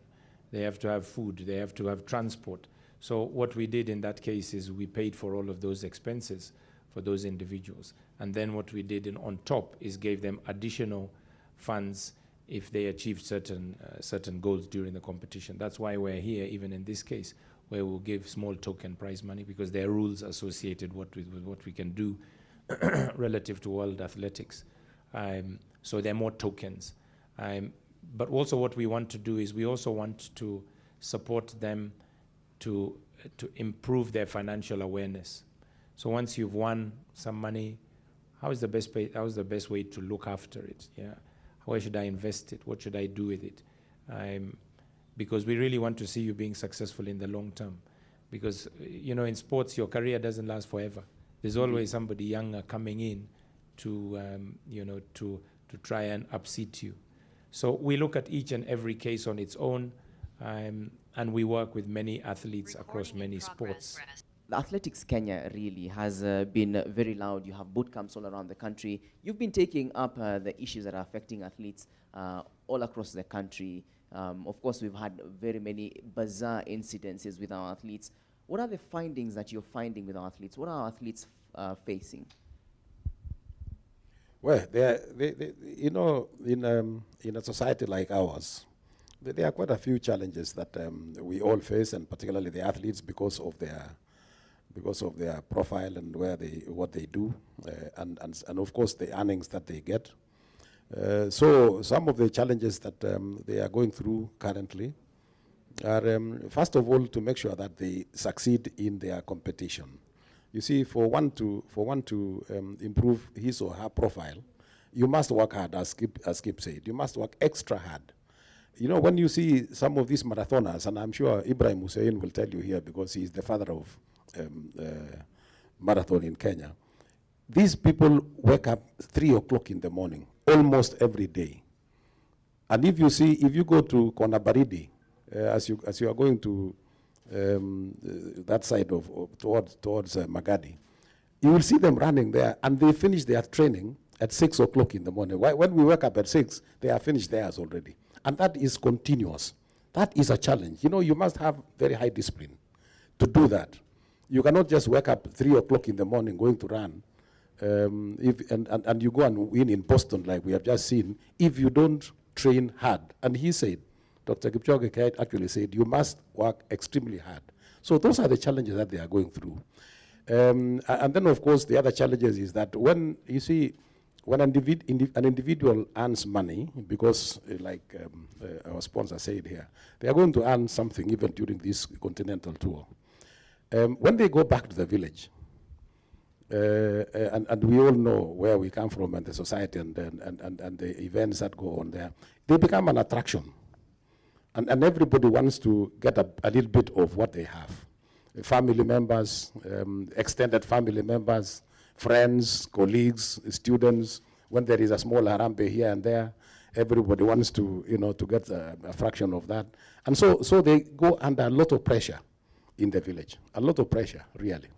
They have to have food. They have to have transport. So what we did in that case is we paid for all of those expenses for those individuals. And then what we did on top is gave them additional funds if they achieved certain goals during the competition. That's why we're here, even in this case, where we'll give small token prize money because there are rules associated with what we can do relative to World Athletics. So there are more tokens. But also what we want to do is we also want to support them to improve their financial awareness. So once you've won some money, how is the best way to look after it? Yeah, where should I invest it? What should I do with it? Because we really want to see you being successful in the long term. Because in sports, your career doesn't last forever. There's always somebody younger coming in to try and upseat you. So we look at each and every case on its own. And we work with many athletes across many sports. The Athletics Kenya really has been very loud. You have boot camps all around the country. You've been taking up the issues that are affecting athletes all across the country. Of course, we've had very many bizarre incidences with our athletes. What are the findings that you're finding with our athletes? What are our athletes facing? Well, in a society like ours, there are quite a few challenges that we all face, and particularly the athletes, because of their profile and what they do, and of course the earnings that they get. So some of the challenges that they are going through currently are, first of all, to make sure that they succeed in their competition. You see, for one to improve his or her profile, you must work hard, as Kip said. You must work extra hard. You know, when you see some of these marathoners, and I'm sure Ibrahim Hussein will tell you here because he's the father of marathon in Kenya. These people wake up 3 o'clock in the morning, almost every day. And if you go to Konabaridi, as you are going to that side towards Magadi, you will see them running there, and they finish their training at 6 o'clock in the morning. When we wake up at 6, they are finished theirs already. And that is continuous. That is a challenge. You know, you must have very high discipline to do that. You cannot just wake up 3 o'clock in the morning going to run, and you go and win in Boston like we have just seen, if you don't train hard. And he said, Dr. Kipchoge actually said, you must work extremely hard. So those are the challenges that they are going through. And then, of course, the other challenges is that when an individual earns money, because like our sponsor said here, they are going to earn something even during this continental tour. When they go back to the village, and we all know where we come from and the society and the events that go on there, they become an attraction. And everybody wants to get a little bit of what they have. Family members, extended family members, friends, colleagues, students. When there is a small harambe here and there, everybody wants to, to get a fraction of that. And so they go under a lot of pressure in the village, a lot of pressure, really.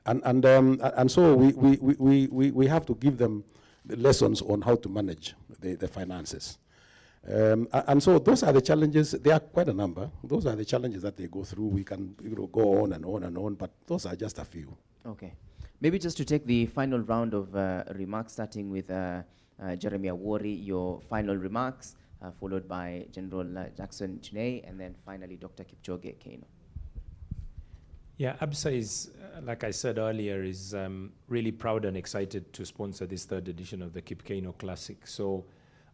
And so we have to give them the lessons on how to manage the finances. And so those are the challenges. There are quite a number. Those are the challenges that they go through. We can go on and on and on, but those are just a few. Okay. Maybe just to take the final round of remarks, starting with Jeremy Awori, your final remarks, followed by General Jackson Tunei, and then finally Dr. Kip-Keino. Yeah, ABSA is, like I said earlier, is really proud and excited to sponsor this 3rd edition of the Kip-Keino Classic. So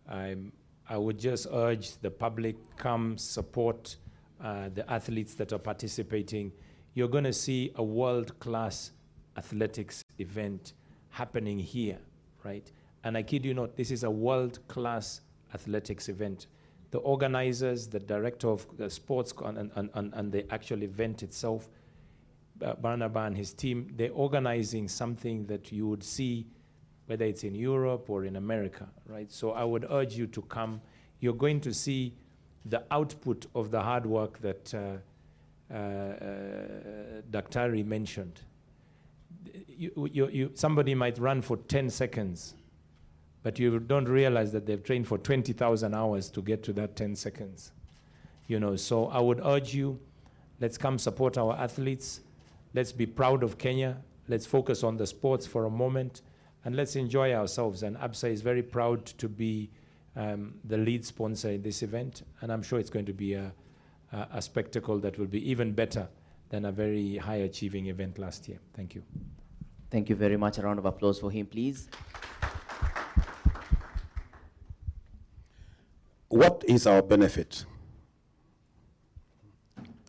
I would just urge the public, come support the athletes that are participating. You're going to see a world-class athletics event happening here, right? And I kid you not, this is a world-class athletics event. The organizers, the director of the sports and the actual event itself, Barnaba and his team, they're organizing something that you would see whether it's in Europe or in America, right? So I would urge you to come. You're going to see the output of the hard work that Daktari mentioned. Somebody might run for 10 seconds, but you don't realize that they've trained for 20,000 hours to get to that 10 seconds. So I would urge you, let's come support our athletes. Let's be proud of Kenya. Let's focus on the sports for a moment, and let's enjoy ourselves. And ABSA is very proud to be the lead sponsor in this event, and I'm sure it's going to be a spectacle that will be even better than a very high-achieving event last year. Thank you. Thank you very much. A round of applause for him, please. What is our benefit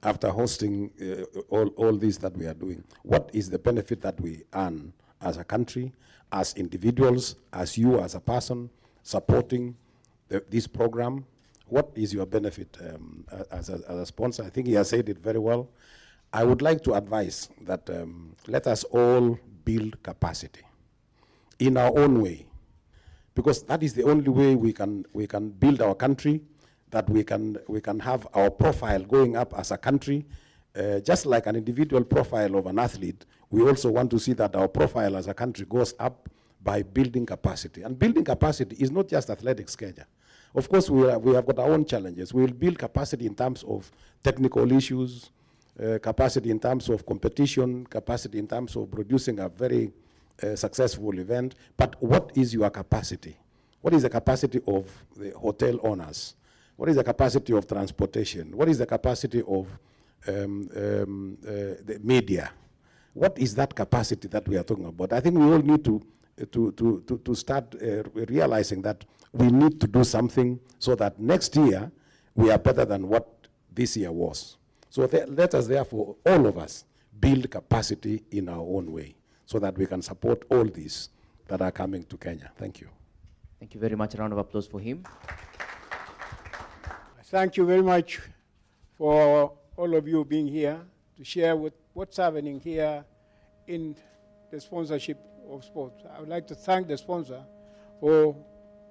after hosting all this that we are doing? What is the benefit that we earn as a country, as individuals, as you as a person supporting this program? What is your benefit as a sponsor? I think he has said it very well. I would like to advise that let us all build capacity in our own way, because that is the only way we can build our country, that we can have our profile going up as a country. Just like an individual profile of an athlete, we also want to see that our profile as a country goes up by building capacity. And building capacity is not just athletics, Kenya. Of course, we have got our own challenges. We will build capacity in terms of technical issues, capacity in terms of competition, capacity in terms of producing a very successful event. But what is your capacity? What is the capacity of the hotel owners? What is the capacity of transportation? What is the capacity of the media? What is that capacity that we are talking about? I think we all need to start realizing that we need to do something so that next year we are better than what this year was. So let us therefore, all of us, build capacity in our own way so that we can support all these that are coming to Kenya. Thank you. Thank you very much. A round of applause for him. Thank you very much for all of you being here to share what's happening here in the sponsorship of sports. I would like to thank the sponsor for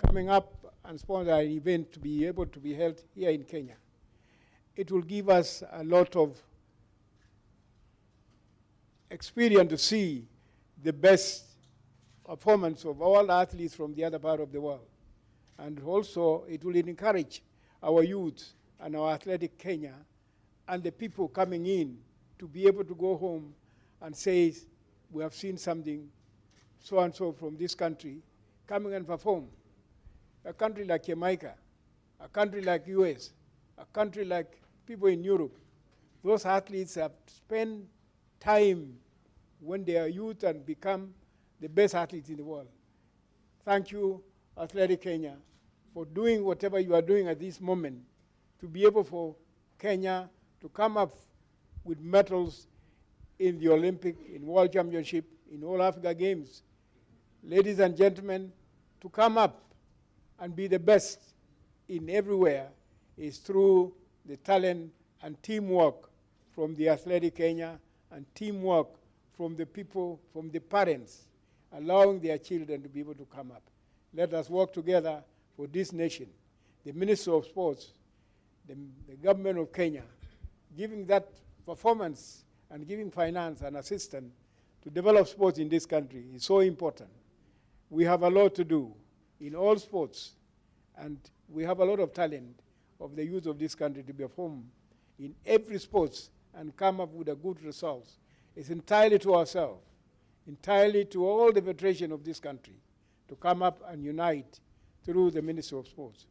coming up and sponsor an event to be able to be held here in Kenya. It will give us a lot of experience to see the best performance of all athletes from the other part of the world. And also, it will encourage our youth and our athletic Kenya and the people coming in to be able to go home and say, we have seen something so-and-so from this country coming and perform. A country like Jamaica, a country like US, a country like people in Europe, those athletes have spent time when they are youth and become the best athletes in the world. Thank you, Athletic Kenya, for doing whatever you are doing at this moment to be able for Kenya to come up with medals in the Olympic, in World Championship, in all Africa Games. Ladies and gentlemen, to come up and be the best in everywhere is through the talent and teamwork from the Athletic Kenya and teamwork from the people, from the parents, allowing their children to be able to come up. Let us work together for this nation. The Minister of Sports, the government of Kenya, giving that performance and giving finance and assistance to develop sports in this country is so important. We have a lot to do in all sports, and we have a lot of talent of the youth of this country to perform in every sports and come up with a good results. It's entirely to ourselves, entirely to all the federation of this country to come up and unite through the Ministry of Sports.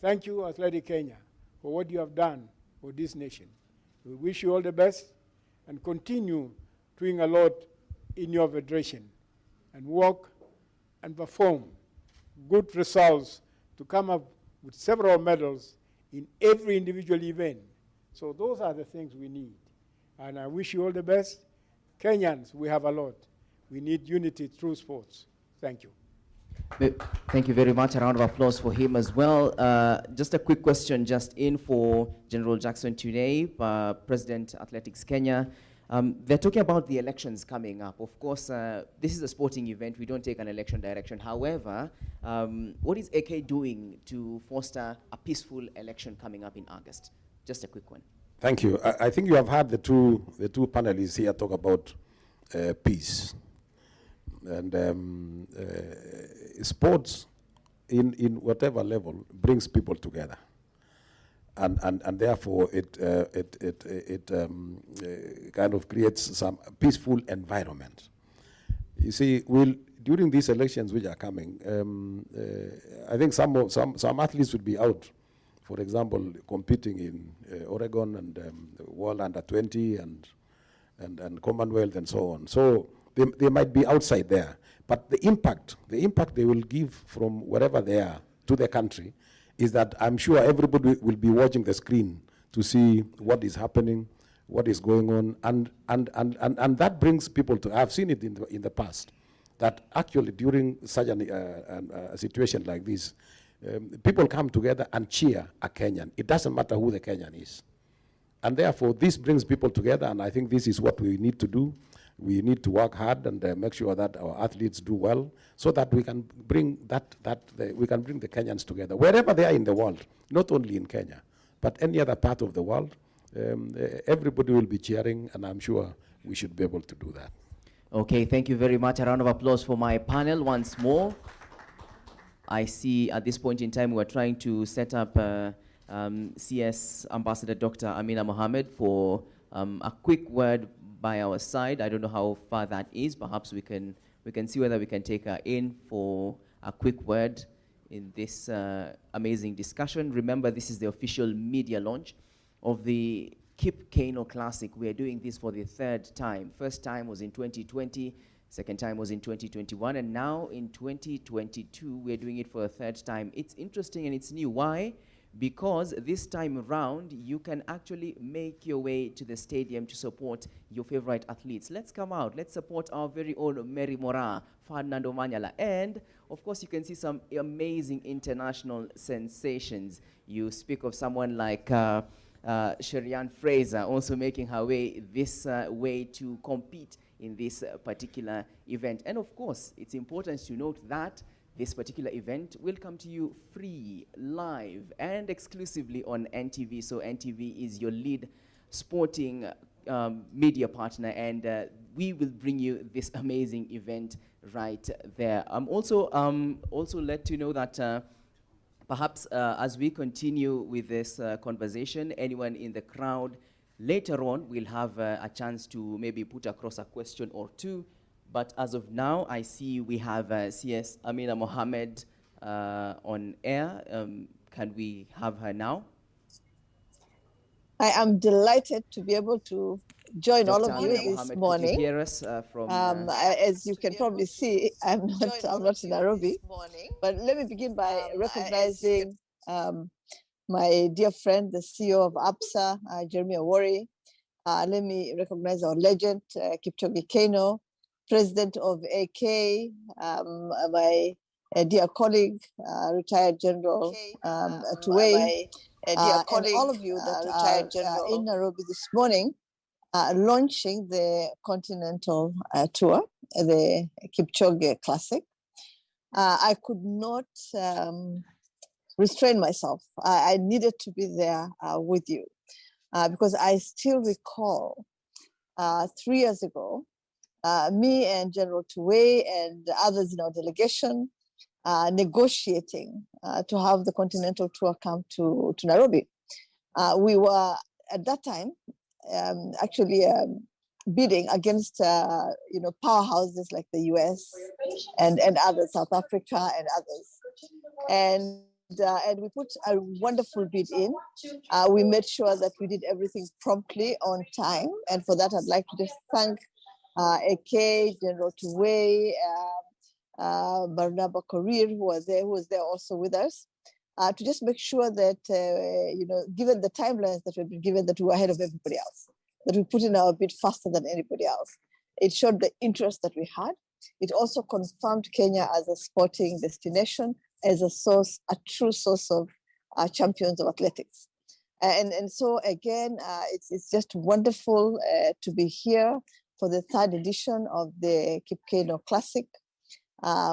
Thank you, Athletic Kenya, for what you have done for this nation. We wish you all the best and continue doing a lot in your federation and work and perform good results to come up with several medals in every individual event. So those are the things we need. And I wish you all the best. Kenyans, we have a lot. We need unity through sports. Thank you. Thank you very much. A round of applause for him as well. Just a quick question just in for General Jackson today, President Athletics Kenya. They're talking about the elections coming up. Of course, this is a sporting event. We don't take an election direction. However, what is AK doing to foster a peaceful election coming up in August? Just a quick one. Thank you. I think you have heard the two panelists here talk about peace. And sports, in whatever level, brings people together. And therefore, it kind of creates some peaceful environment. You see, during these elections which are coming, I think some athletes will be out. For example, competing in Oregon and World Under 20 and Commonwealth and so on. So they might be outside there, but the impact they will give from wherever they are to the country is that I'm sure everybody will be watching the screen to see what is happening, what is going on, and that brings people to. I've seen it in the past that actually during such a situation like this, people come together and cheer a Kenyan. It doesn't matter who the Kenyan is, and therefore this brings people together. And I think this is what we need to do. We need to work hard and make sure that our athletes do well, so that we can bring we can bring the Kenyans together wherever they are in the world, not only in Kenya, but any other part of the world. Everybody will be cheering, and I'm sure we should be able to do that. Okay, thank you very much. A round of applause for my panel once more. I see at this point in time we're trying to set up CS Ambassador Dr. Amina Mohammed for a quick word by our side. I don't know how far that is. Perhaps we can see whether we can take her in for a quick word. in this amazing discussion. Remember, this is the official media launch of the Kip-Keino Classic. We are doing this for the third time. First time was in 2020, second time was in 2021, and now in 2022, we're doing it for a third time. It's interesting and it's new. Why? Because this time around, you can actually make your way to the stadium to support your favorite athletes. Let's come out. Let's support our very own Mary Mora, Fernando Manyala. And, of course, you can see some amazing international sensations. You speak of someone like Sherian Fraser also making her way this way to compete in this particular event. And, of course, it's important to note that this particular event will come to you free, live, and exclusively on NTV. So NTV is your lead sporting media partner, and we will bring you this amazing event right there. I'm also let you know that perhaps as we continue with this conversation, anyone in the crowd later on will have a chance to maybe put across a question or two. But as of now, I see we have CS Amina Mohammed on air. Can we have her now? I am delighted to be able to join all of you Amina this Mohammed, morning. could you hear us from? As you can probably see, I'm not in Nairobi. But let me begin by recognizing my dear friend, the CEO of APSA, Jeremy Awori. Let me recognize our legend, Kip-Keino, President of AK, my dear colleague, retired General Tuwei, and all of you that are in Nairobi this morning, launching the Continental Tour, the Kipchoge Classic. I could not restrain myself. I needed to be there with you because I still recall 3 years ago, me and General Tuwei and others in our delegation negotiating to have the Continental Tour come to Nairobi. We were at that time actually bidding against powerhouses like the US and others, South Africa and others, and we put a wonderful bid in. We made sure that we did everything promptly on time, and for that I'd like to just thank AK, General Tuwei, Barnaba Korir, who was there also with us, to just make sure that, given the timelines that we've been given, that we were ahead of everybody else, that we put in our bid faster than anybody else. It showed the interest that we had. It also confirmed Kenya as a sporting destination, as a true source of champions of athletics. And so again, it's just wonderful to be here for the third edition of the Kip-Keino Classic.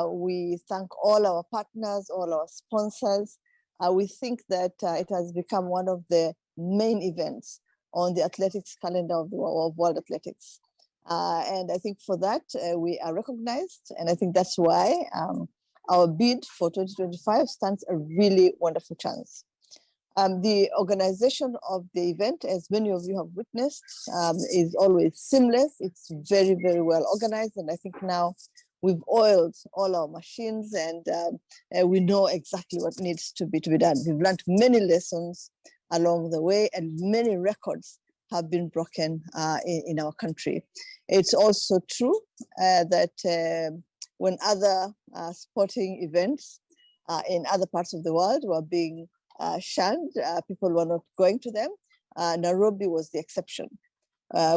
We thank all our partners, all our sponsors. We think that it has become one of the main events on the athletics calendar of world athletics. And I think for that, we are recognized. And I think that's why our bid for 2025 stands a really wonderful chance. The organization of the event, as many of you have witnessed, is always seamless. It's very, very well organized. And I think now we've oiled all our machines, and we know exactly what needs to be done. We've learned many lessons along the way, and many records have been broken in our country. It's also true that when other sporting events in other parts of the world were being shunned, people were not going to them, Nairobi was the exception.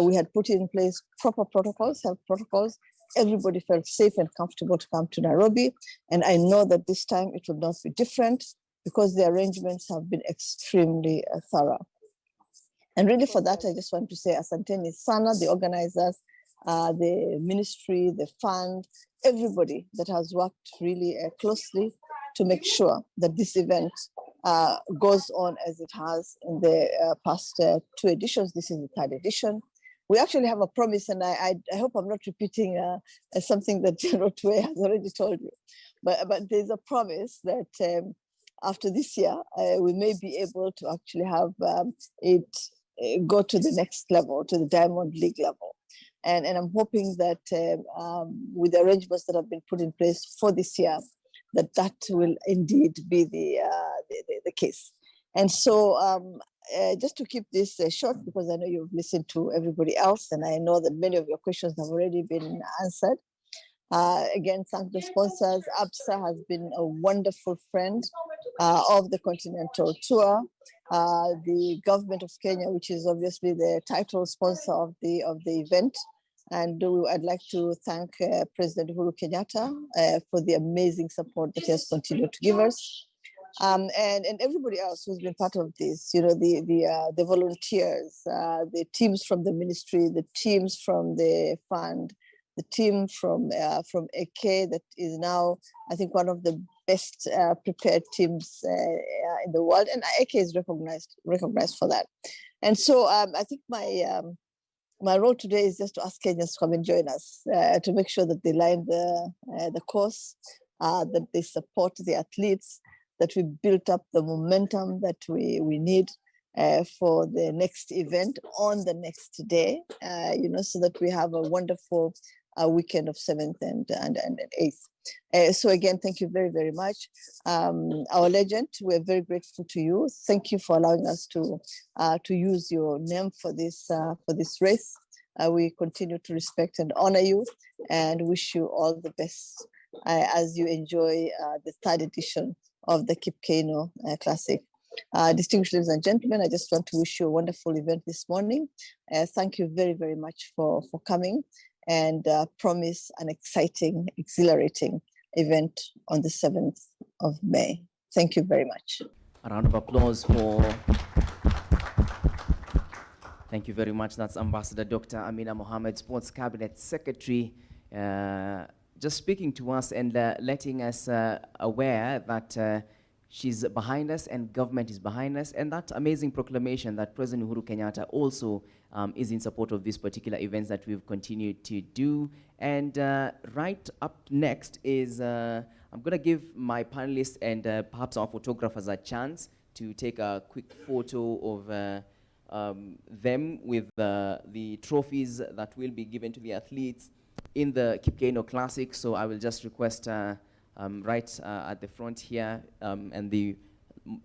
We had put in place proper protocols, health protocols. Everybody felt safe and comfortable to come to Nairobi. And I know that this time it will not be different because the arrangements have been extremely thorough. And really for that, I just want to say asanteni sana, the organizers, the ministry, the fund, everybody that has worked really closely to make sure that this event goes on as it has in the past 2 editions. This is the third edition. We actually have a promise, and I hope I'm not repeating something that General Tuwei has already told you. But there's a promise that after this year, we may be able to actually have it go to the next level, to the Diamond League level. And I'm hoping that with the arrangements that have been put in place for this year, that will indeed be the case. And so just to keep this short, because I know you've listened to everybody else, and I know that many of your questions have already been answered. Again, thank the sponsors. ABSA has been a wonderful friend of the Continental Tour. The government of Kenya, which is obviously the title sponsor of the event. And I'd like to thank President Uhuru Kenyatta for the amazing support that he has continued to give us. And everybody else who's been part of this, you know, the volunteers, the teams from the ministry, the teams from the fund, the team from AK that is now, I think, one of the best prepared teams in the world, and AK is recognized for that. And so I think my role today is just to ask Kenyans to come and join us to make sure that they line the course, that they support the athletes, that we built up the momentum that we need for the next event on the next day, you know, so that we have a wonderful weekend of 7th and 8th. So again, thank you very, very much. Our legend, we're very grateful to you. Thank you for allowing us to use your name for this race. We continue to respect and honor you and wish you all the best as you enjoy the 3rd edition of the Kip-Keino Classic. Distinguished ladies and gentlemen, I just want to wish you a wonderful event this morning. Thank you very, very much for coming, and promise an exciting, exhilarating event on the 7th of May. Thank you very much. A round of applause for... Thank you very much. That's Ambassador Dr. Amina Mohammed, Sports Cabinet Secretary, just speaking to us and letting us aware that she's behind us and government is behind us, and that amazing proclamation that President Uhuru Kenyatta also is in support of these particular events that we've continued to do. And right up next is, I'm going to give my panelists and perhaps our photographers a chance to take a quick photo of them with the trophies that will be given to the athletes in the Kip-Keino Classic. So I will just request right at the front here, and the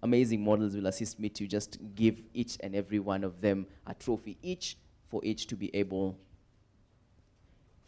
amazing models will assist me to just give each and every one of them a trophy each, for each to be able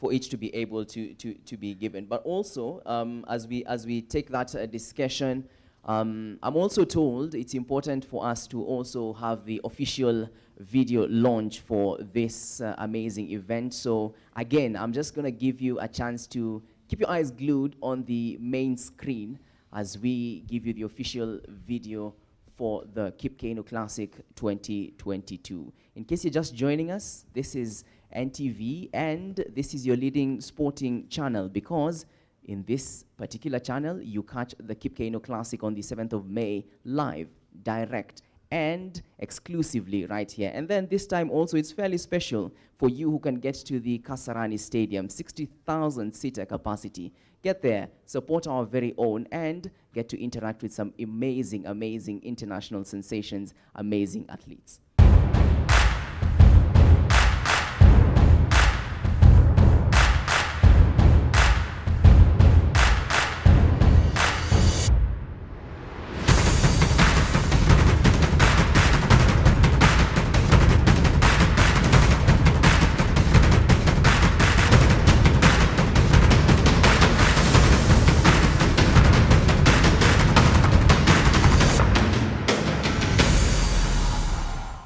to be given. But also, as we take that discussion, I'm also told it's important for us to also have the official video launch for this amazing event. So again, I'm just going to give you a chance to keep your eyes glued on the main screen as we give you the official video for the Kip-Keino Classic 2022. In case you're just joining us, this is NTV, and this is your leading sporting channel, because in this particular channel, you catch the Kip-Keino Classic on the 7th of May live, direct, and exclusively right here. And then this time also, it's fairly special for you who can get to the Kasarani Stadium, 60,000 seater capacity. Get there, support our very own, and get to interact with some amazing, amazing international sensations, amazing athletes.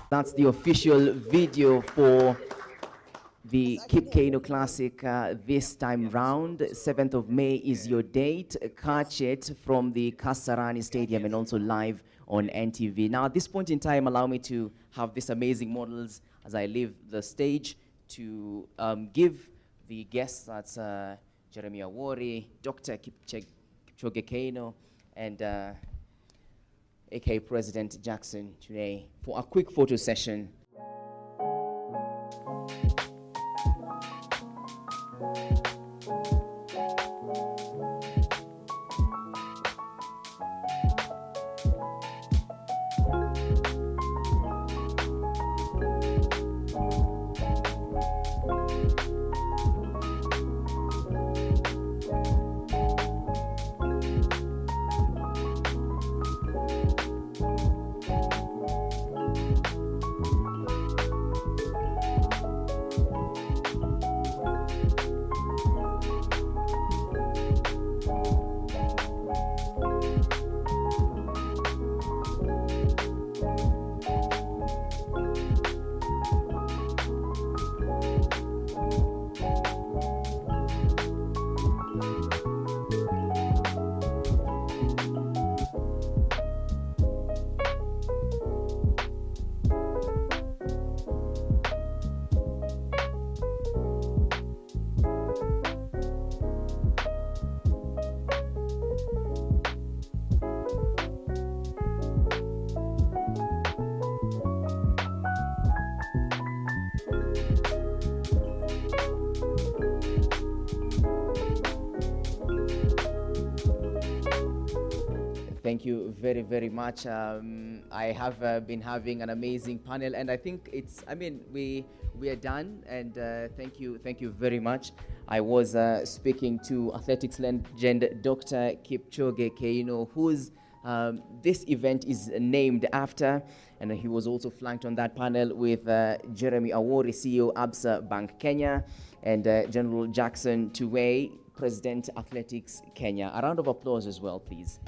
That's the official video for the Kip-Keino Classic this time round. 7th of May is your date. Catch it from the Kasarani Stadium and also live on NTV. Now, at this point in time, allow me to have these amazing models as I leave the stage to give the guests, that's Jeremy Awori, Dr. Kip-Keino, and AK President Jackson today for a quick photo session. Thank you very, very much. I have been having an amazing panel, and I think we are done. And thank you very much. I was speaking to athletics legend Dr. Kip-Keino, whose this event is named after, and he was also flanked on that panel with Jeremy Awori, CEO Absa Bank Kenya, and General Jackson Tuwei, President Athletics Kenya. A round of applause as well, please.